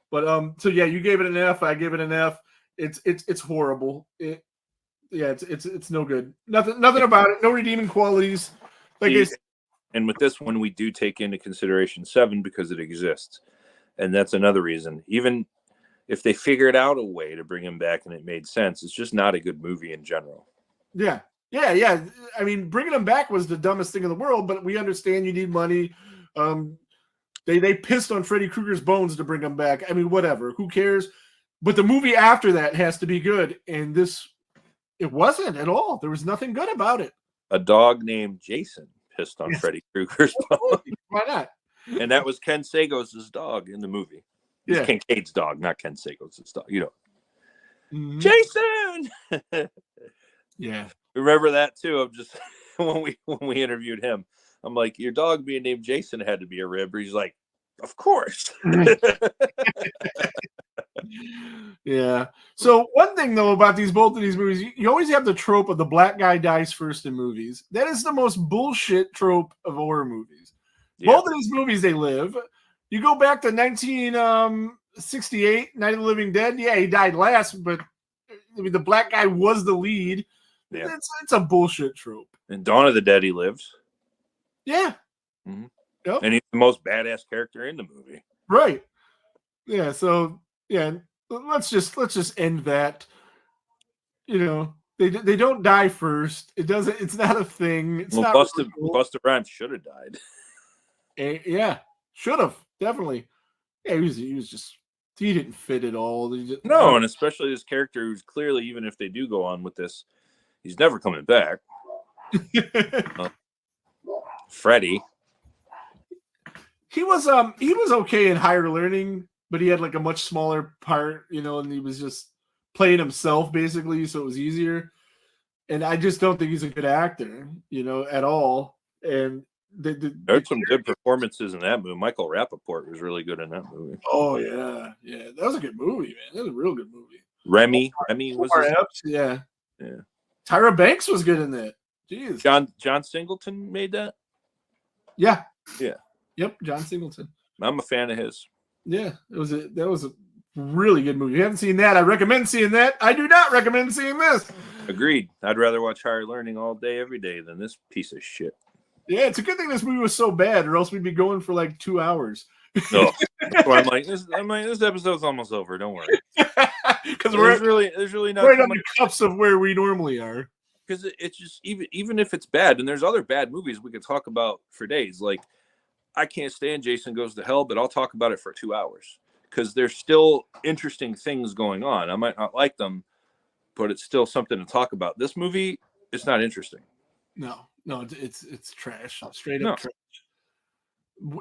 But so yeah, you gave it an F. I gave it an F. It's horrible. It's no good. Nothing about it. No redeeming qualities. And with this one, we do take into consideration 7 because it exists, and that's another reason. Even if they figured out a way to bring him back and it made sense, it's just not a good movie in general. Yeah. I mean, bringing him back was the dumbest thing in the world, but we understand you need money. They pissed on Freddy Krueger's bones to bring him back. I mean, whatever. Who cares? But the movie after that has to be good, and it wasn't at all. There was nothing good about it. A dog named Jason pissed on Freddy Krueger's bones. Why not? And that was Ken Sagos' dog in the movie. It's Kincaid's dog, not Ken Sagos' dog. You know. Mm-hmm. Jason! Yeah. Remember that too. I'm just when we interviewed him, I'm like, your dog being named Jason had to be a rib. He's like, of course. Yeah. So one thing though about both of these movies, you always have the trope of the black guy dies first in movies. That is the most bullshit trope of horror movies. Yeah. Both of these movies, they live. You go back to 1968, Night of the Living Dead. Yeah, he died last, but I mean, the black guy was the lead. Yeah. It's a bullshit trope. In Dawn of the Dead, he lives. Yeah. Mm-hmm. Yep. And he's the most badass character in the movie. Right. Yeah. So yeah, let's just end that. You know, they don't die first. It's not a thing. It's not Busta Rhymes should have died. Yeah, should have definitely. Yeah, he didn't fit at all. No, and especially this character who's clearly, even if they do go on with this, he's never coming back. Freddy. He was okay in Higher Learning, but he had like a much smaller part, and he was just playing himself basically, so it was easier. And I just don't think he's a good actor, at all. And there's some good performances in that movie. Michael Rappaport was really good in that movie. Oh yeah, that was a good movie, man. That was a real good movie. Remy was yeah. Tyra Banks was good in that. Jeez. John Singleton made that. Yeah. Yep, John Singleton. I'm a fan of his. Yeah, that was a really good movie. If you haven't seen that, I recommend seeing that. I do not recommend seeing this. Agreed. I'd rather watch Higher Learning all day, every day than this piece of shit. Yeah, it's a good thing this movie was so bad, or else we'd be going for like 2 hours. No, that's why I'm like, this episode's almost over. Don't worry, because there's really not right on the cups of where we normally are. Because it's just even if it's bad, and there's other bad movies we could talk about for days. Like, I can't stand Jason Goes to Hell, but I'll talk about it for 2 hours because there's still interesting things going on. I might not like them, but it's still something to talk about. This movie, it's not interesting. No, it's trash. Straight up trash.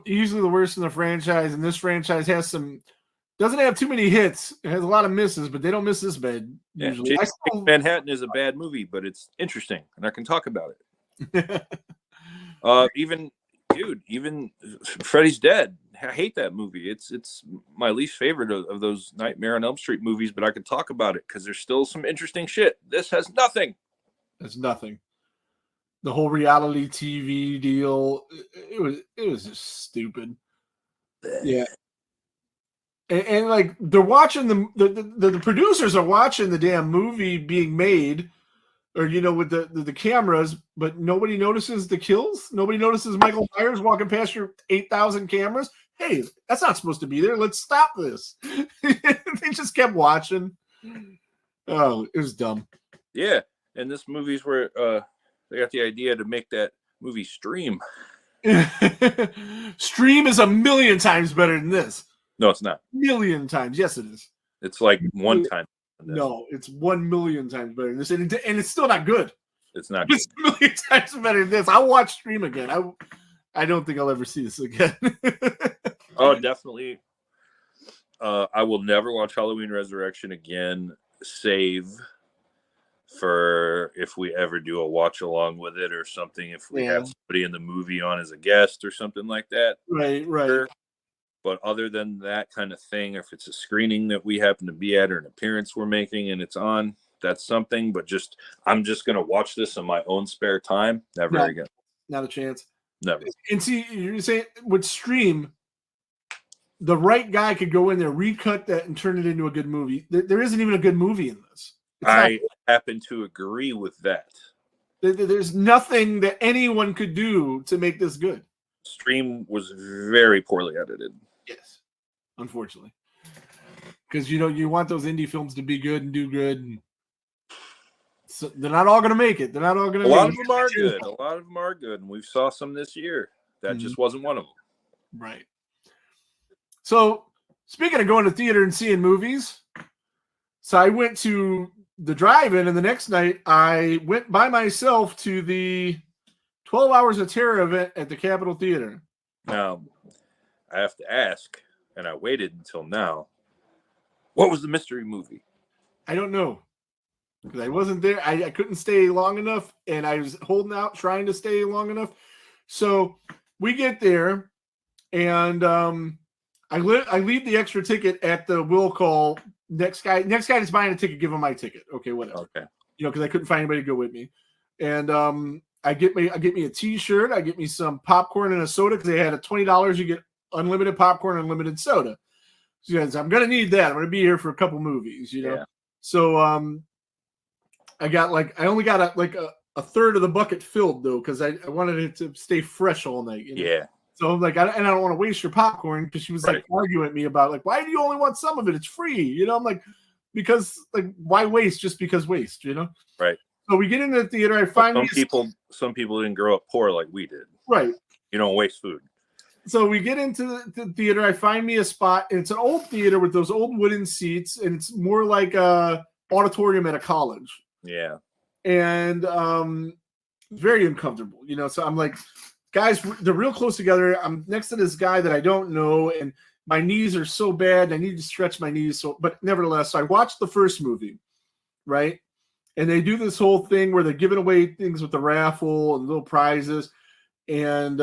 Usually the worst in the franchise, and this franchise doesn't have too many hits. It has a lot of misses, but they don't miss this bad usually. Manhattan is a bad movie, but it's interesting, and I can talk about it. Even Freddy's Dead. I hate that movie. It's my least favorite of those Nightmare on Elm Street movies, but I can talk about it because there's still some interesting shit. This has nothing. It's nothing. The whole reality TV deal, it was just stupid. Yeah. And like they're watching the producers are watching the damn movie being made, or with the cameras, but nobody notices the kills. Nobody notices Michael Myers walking past your 8,000 cameras. Hey, that's not supposed to be there. Let's stop this. They just kept watching. Oh, it was dumb. Yeah, and this movie's where they got the idea to make that movie stream. Stream is a million times better than this. No, it's not. Million times. Yes, it is. It's like one time. No, it's 1,000,000 times better than this, and it's still not good. It's not. It's a million times better than this. I'll watch Stream again. I don't think I'll ever see this again. Oh, definitely. I will never watch Halloween Resurrection again, save for if we ever do a watch along with it or something. If we have somebody in the movie on as a guest or something like that. Right. Sure. But other than that kind of thing, if it's a screening that we happen to be at or an appearance we're making and it's on, that's something. But I'm just going to watch this in my own spare time. Never again. Not a chance. Never. And see, you're saying with Stream, the right guy could go in there, recut that, and turn it into a good movie. There isn't even a good movie in this. I happen to agree with that. There's nothing that anyone could do to make this good. Stream was very poorly edited. Yes, unfortunately, because you want those indie films to be good and do good, and so they're not all going to make it. They're not all going to. A lot of them are good. A lot of them are good, and we saw some this year. That just wasn't one of them. Right. So, speaking of going to theater and seeing movies, so I went to the drive-in, and the next night I went by myself to the 12 Hours of Terror event at the Capitol Theater. Now, I have to ask, and I waited until now, what was the mystery movie? I don't know. Because I wasn't there. I couldn't stay long enough, and I was holding out, trying to stay long enough. So we get there, and I leave the extra ticket at the will call. Next guy that's buying a ticket, give him my ticket. Okay, whatever. Okay. Because I couldn't find anybody to go with me. And I get me a t-shirt, I get me some popcorn and a soda, because they had a $20, you get unlimited popcorn, unlimited soda. So guys, I'm gonna need that. I'm gonna be here for a couple movies, Yeah. So I only got a third of the bucket filled though, because I wanted it to stay fresh all night. Yeah. So I'm like, I don't want to waste your popcorn, because she was like arguing with me about why do you only want some of it? It's free, I'm like, because why waste just because waste, Right. So we get into the theater. I find some people didn't grow up poor like we did. Right. You don't waste food. So we get into the theater. I find me a spot. And it's an old theater with those old wooden seats, and it's more like a auditorium at a college. Yeah. And very uncomfortable, So I'm like, guys, they're real close together. I'm next to this guy that I don't know, and my knees are so bad. I need to stretch my knees. But nevertheless, so I watched the first movie, right? And they do this whole thing where they're giving away things with the raffle and little prizes. And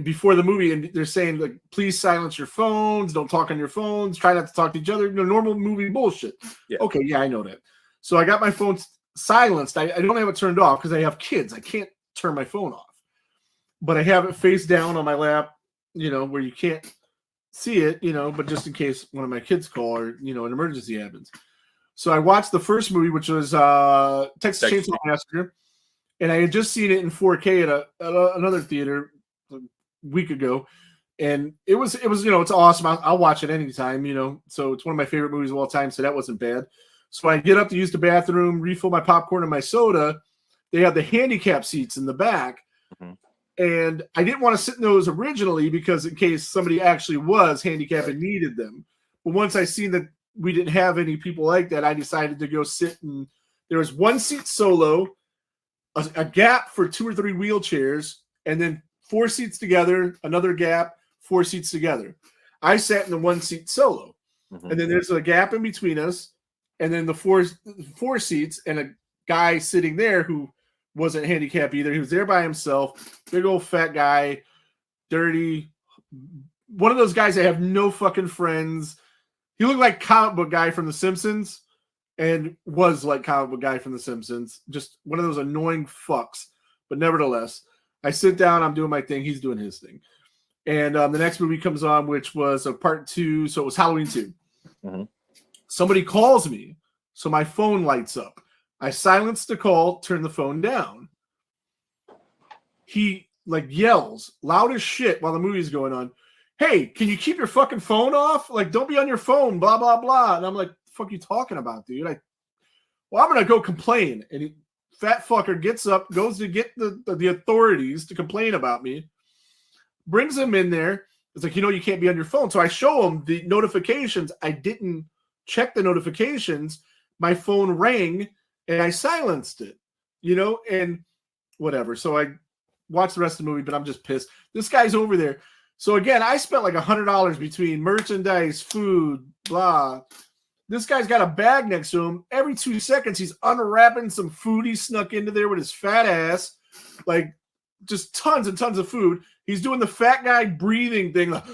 before the movie, and they're saying, please silence your phones. Don't talk on your phones. Try not to talk to each other. Normal movie bullshit. Yeah. Okay, yeah, I know that. So I got my phone silenced. I don't have it turned off because I have kids. I can't turn my phone off. But I have it face down on my lap, where you can't see it, but just in case one of my kids call or, an emergency happens. So I watched the first movie, which was Texas Chainsaw Massacre, and I had just seen it in 4K at another theater a week ago, and it was it's awesome. I'll watch it anytime, So it's one of my favorite movies of all time, so that wasn't bad. So I get up to use the bathroom, refill my popcorn and my soda. They have the handicap seats in the back, and I didn't want to sit in those originally because in case somebody actually was handicapped and needed them. But once I seen that we didn't have any people like that, I decided to go sit, and there was one seat solo, a gap for 2 or 3 wheelchairs, and then 4 seats together, another gap, 4 seats together. I sat in the 1 seat solo, and then there's a gap in between us, and then the four seats, and a guy sitting there who wasn't handicapped either. He was there by himself, big old fat guy, dirty, one of those guys that have no fucking friends. He looked like comic book guy from The Simpsons, and was like comic book guy from The Simpsons. Just one of those annoying fucks. But nevertheless, I sit down, I'm doing my thing, he's doing his thing. And the next movie comes on, which was a part 2, so it was Halloween 2. Somebody calls me, so my phone lights up. I silence the call, turn the phone down. He yells loud as shit while the movie's going on. Hey, can you keep your fucking phone off? Don't be on your phone, blah, blah, blah. And I'm like, fuck you talking about, dude? Well, I'm gonna go complain. And fat fucker gets up, goes to get the authorities to complain about me, brings him in there. It's like, you can't be on your phone. So I show him the notifications. I didn't check the notifications. My phone rang and I silenced it, and whatever. So I watched the rest of the movie, but I'm just pissed. This guy's over there. So again, I spent like $100 between merchandise, food, blah. This guy's got a bag next to him. Every 2 seconds, he's unwrapping some food he snuck into there with his fat ass. Like, just tons and tons of food. He's doing the fat guy breathing thing. Like,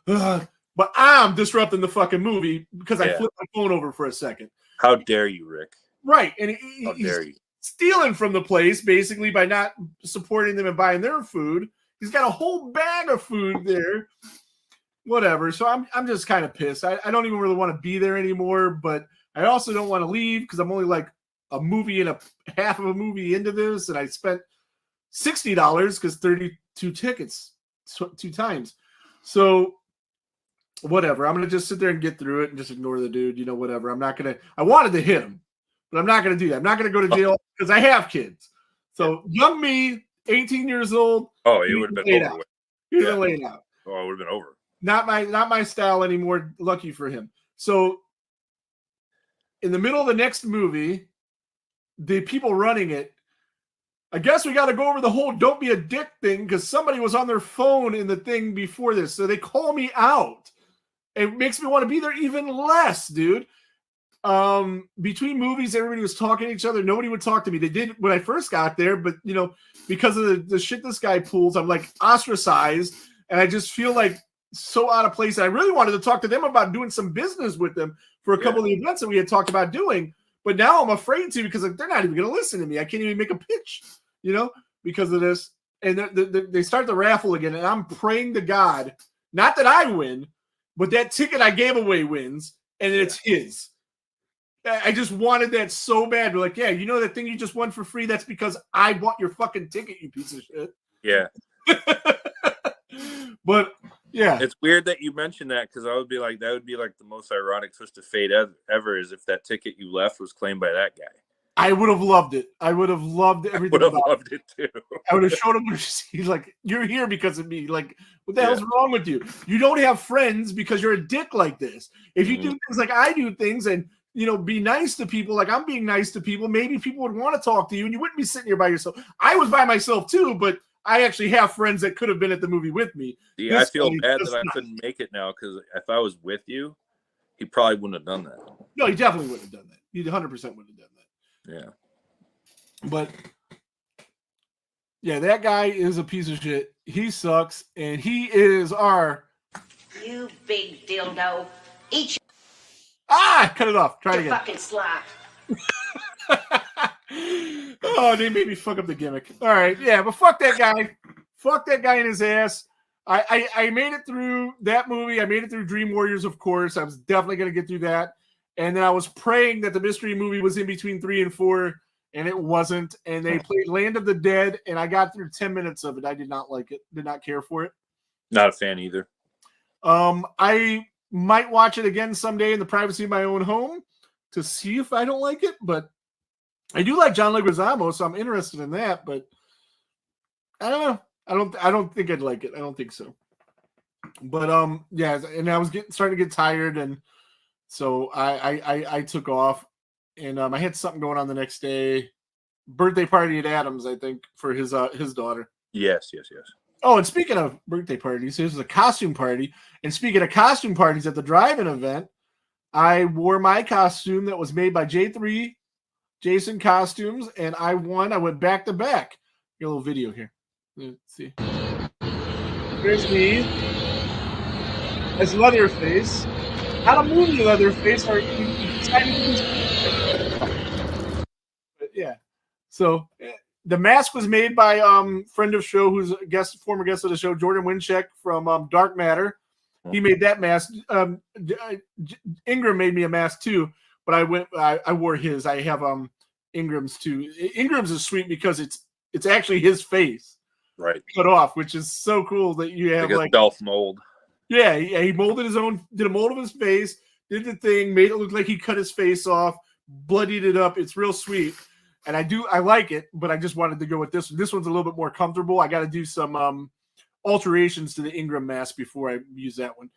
but I'm disrupting the fucking movie because I flipped my phone over for a second. How dare you, Rick? Right. And How dare you? Stealing from the place, basically, by not supporting them and buying their food. He's got a whole bag of food there. Whatever. So I'm just kind of pissed. I don't even really want to be there anymore, but I also don't want to leave because I'm only like a movie and a half of a movie into this, and I spent $60 because 32 tickets 2 times. So whatever. I'm gonna just sit there and get through it and just ignore the dude. Whatever. I wanted to hit him, but I'm not gonna do that. I'm not gonna go to jail because I have kids. So young me, 18 years old. Oh, it would have been over. He would have laid out. Oh, it would have been over. Not my style anymore. Lucky for him. So in the middle of the next movie, the people running it, I guess we got to go over the whole "don't be a dick" thing because somebody was on their phone in the thing before this. So they call me out. It makes me want to be there even less, dude. Between movies, everybody was talking to each other. Nobody would talk to me. They did when I first got there, but because of the shit this guy pulls, I'm like ostracized, and I just feel like so out of place. And I really wanted to talk to them about doing some business with them for a couple of the events that we had talked about doing. But now I'm afraid to because they're not even going to listen to me. I can't even make a pitch, because of this. And they start the raffle again. And I'm praying to God, not that I win, but that ticket I gave away wins. And it's his. I just wanted that so bad. We're like, yeah, that thing you just won for free? That's because I bought your fucking ticket, you piece of shit. Yeah. But yeah, it's weird that you mentioned that because that would be like the most ironic twist of fate ever is if that ticket you left was claimed by that guy. I would have loved it. I would have loved everything. I would have loved it too. I would have showed him. He's like, "You're here because of me." Like, what the hell's wrong with you? You don't have friends because you're a dick like this. If you do things like I do things and be nice to people like I'm being nice to people, maybe people would want to talk to you and you wouldn't be sitting here by yourself. I was by myself too, but I actually have friends that could have been at the movie with me. Yeah, I feel bad that I couldn't make it now because if I was with you, he probably wouldn't have done that. No, he definitely wouldn't have done that. He 100% wouldn't have done that. Yeah. But yeah, that guy is a piece of shit. He sucks, and he is our You big dildo. Eat cut it off. Try it your again. fucking slop. Oh, they made me fuck up the gimmick. All right, yeah, but fuck that guy. Fuck that guy in his ass. I made it through that movie. I made it through Dream Warriors, of course. I was definitely going to get through that. And then I was praying that the mystery movie was in between 3 and 4, and it wasn't. And they played Land of the Dead, and I got through 10 minutes of it. I did not like it. Did not care for it. Not a fan either. I might watch it again someday in the privacy of my own home to see if I don't like it, but I do like John Leguizamo, so I'm interested in that, but I don't know. I don't think I'd like it. I don't think so. But yeah, and I was starting to get tired, and so I took off, and I had something going on the next day. Birthday party at Adams, I think, for his daughter. Yes. Oh, and speaking of birthday parties, this was a costume party. And speaking of costume parties at the drive-in event, I wore my costume that was made by J3 Jason Costumes, and I won. I went back to back. Get a little video here. Let's see. Here's me as Leatherface. Not a movie Leatherface, or but yeah. So the mask was made by friend of show, who's a former guest of the show, Jordan Wincheck from Dark Matter. He made that mask. Ingram made me a mask too, but I wore his. I have Ingram's too. Ingram's is sweet because it's actually his face, right, cut off, which is so cool that you have like self mold. Yeah, he molded his own, did a mold of his face, did the thing, made it look like he cut his face off, bloodied it up. It's real sweet. And I like it, but I just wanted to go with this one. This one's a little bit more comfortable. I got to do some alterations to the Ingram mask before I use that one.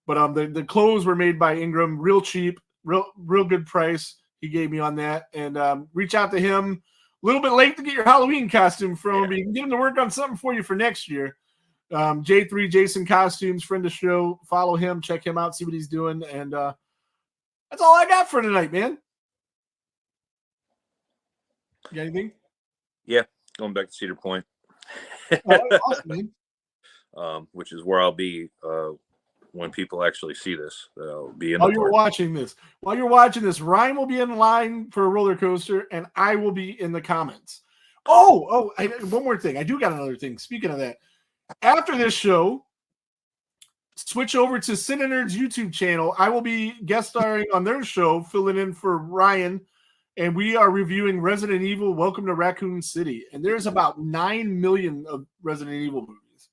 But the clothes were made by Ingram, real cheap, real good price he gave me on that. And reach out to him. A little bit late to get your Halloween costume from him, but you can get him to work on something for you for next year. J3 Jason Costumes, friend of the show. Follow him, check him out, see what he's doing. And that's all I got for tonight, man. You got anything? Yeah, going back to Cedar Point. Awesome, man. Which is where I'll be when people actually see this. I'll be in While the you're park. watching this, Ryan will be in line for a roller coaster, and I will be in the comments. One more thing. I do got another thing. Speaking of that, after this show, switch over to Cine Nerds YouTube channel. I will be guest starring on their show, filling in for Ryan, and we are reviewing Resident Evil Welcome to Raccoon City. And there's about 9 million of Resident Evil movies.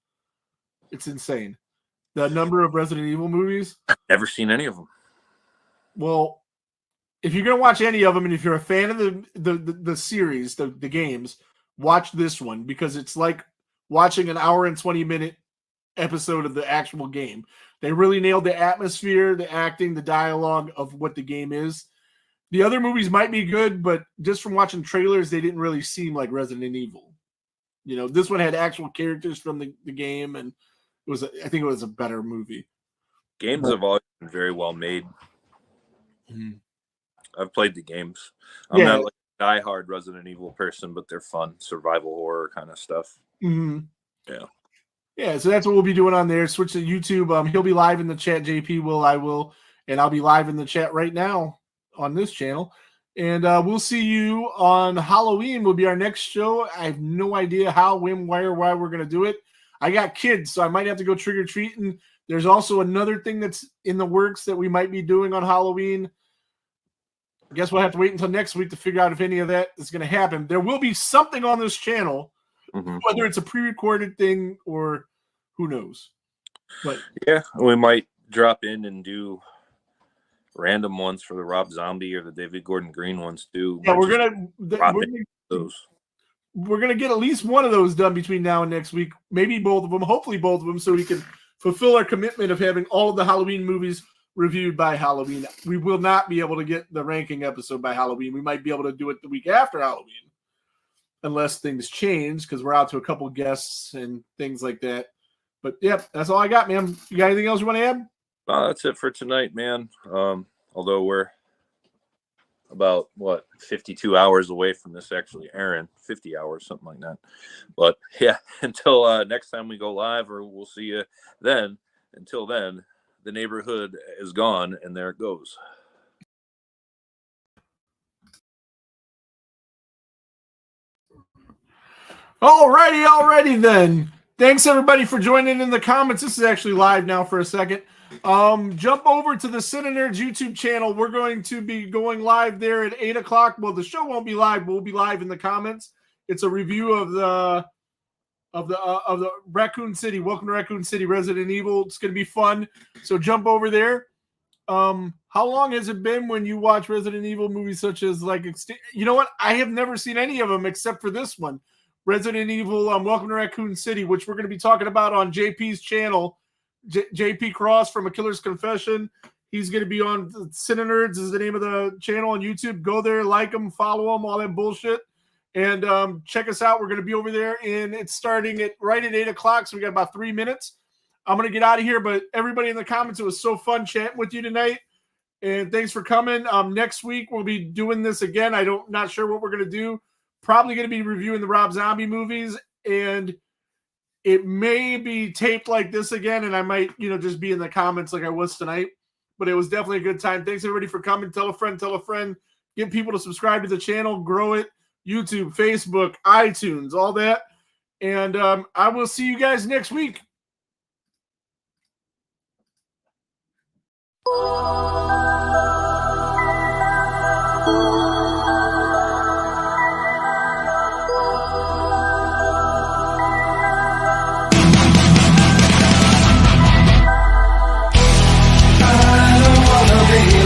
It's insane. The number of Resident Evil movies. Never seen any of them. Well, if you're going to watch any of them, and if you're a fan of the series, the games, watch this one, because it's like watching an hour and 20-minute episode of the actual game. They really nailed the atmosphere, the acting, the dialogue of what the game is. The other movies might be good, but just from watching trailers, they didn't really seem like Resident Evil. You know, this one had actual characters from the game, and I think it was a better movie. Games have always been very well made. Mm-hmm. I've played the games. I'm not like a diehard Resident Evil person, but they're fun, survival horror kind of stuff. Mm-hmm. Yeah. Yeah, so that's what we'll be doing on there. Switch to YouTube. He'll be live in the chat. JP will, I will, and I'll be live in the chat right now on this channel. And we'll see you on Halloween. Will be our next show. I have no idea how, when, why, or why we're going to do it. I got kids, so I might have to go trick-or-treating. There's also another thing that's in the works that we might be doing on Halloween. I guess we'll have to wait until next week to figure out if any of that is going to happen. There will be something on this channel, whether it's a pre-recorded thing or who knows. But yeah, we might drop in and do random ones for the Rob Zombie or the David Gordon Green ones too. Yeah, we're gonna get at least one of those done between now and next week. Maybe both of them. Hopefully both of them, so we can fulfill our commitment of having all of the Halloween movies reviewed by Halloween. We will not be able to get the ranking episode by Halloween. We might be able to do it the week after Halloween, unless things change, because we're out to a couple guests and things like that. But yeah, that's all I got, man. You got anything else you want to add? That's it for tonight, man. Although we're about 52 hours away from this actually airing, 50 hours, something like that. But yeah, until next time we go live, or we'll see you then. Until then, the neighborhood is gone, and there it goes. Alrighty then. Thanks everybody for joining in the comments. This is actually live now for a second. Jump over to the Cine Nerds YouTube channel. We're going to be going live there at 8 o'clock. Well, the show won't be live, but we'll be live in the comments. It's a review of the Raccoon City. Welcome to Raccoon City, Resident Evil. It's going to be fun. So jump over there. How long has it been when you watch Resident Evil movies such as you know what? I have never seen any of them except for this one. Resident Evil, Welcome to Raccoon City, which we're going to be talking about on JP's channel. JP Cross from A Killer's Confession. He's going to be on Cine Nerds is the name of the channel on YouTube. Go there, like him, follow him, all that bullshit. And check us out. We're going to be over there, and it's starting right at 8 o'clock, so we got about 3 minutes. I'm going to get out of here, but everybody in the comments, it was so fun chatting with you tonight. And thanks for coming. Next week, we'll be doing this again. Not sure what we're going to do. Probably going to be reviewing the Rob Zombie movies, and it may be taped like this again, and I might, just be in the comments like I was tonight. But it was definitely a good time. Thanks, everybody, for coming. Tell a friend. Get people to subscribe to the channel, grow it. YouTube, Facebook, iTunes, all that. And I will see you guys next week. I don't wanna be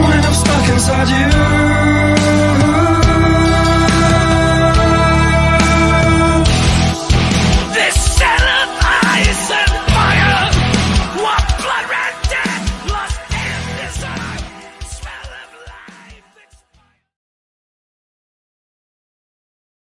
when I'm stuck inside you.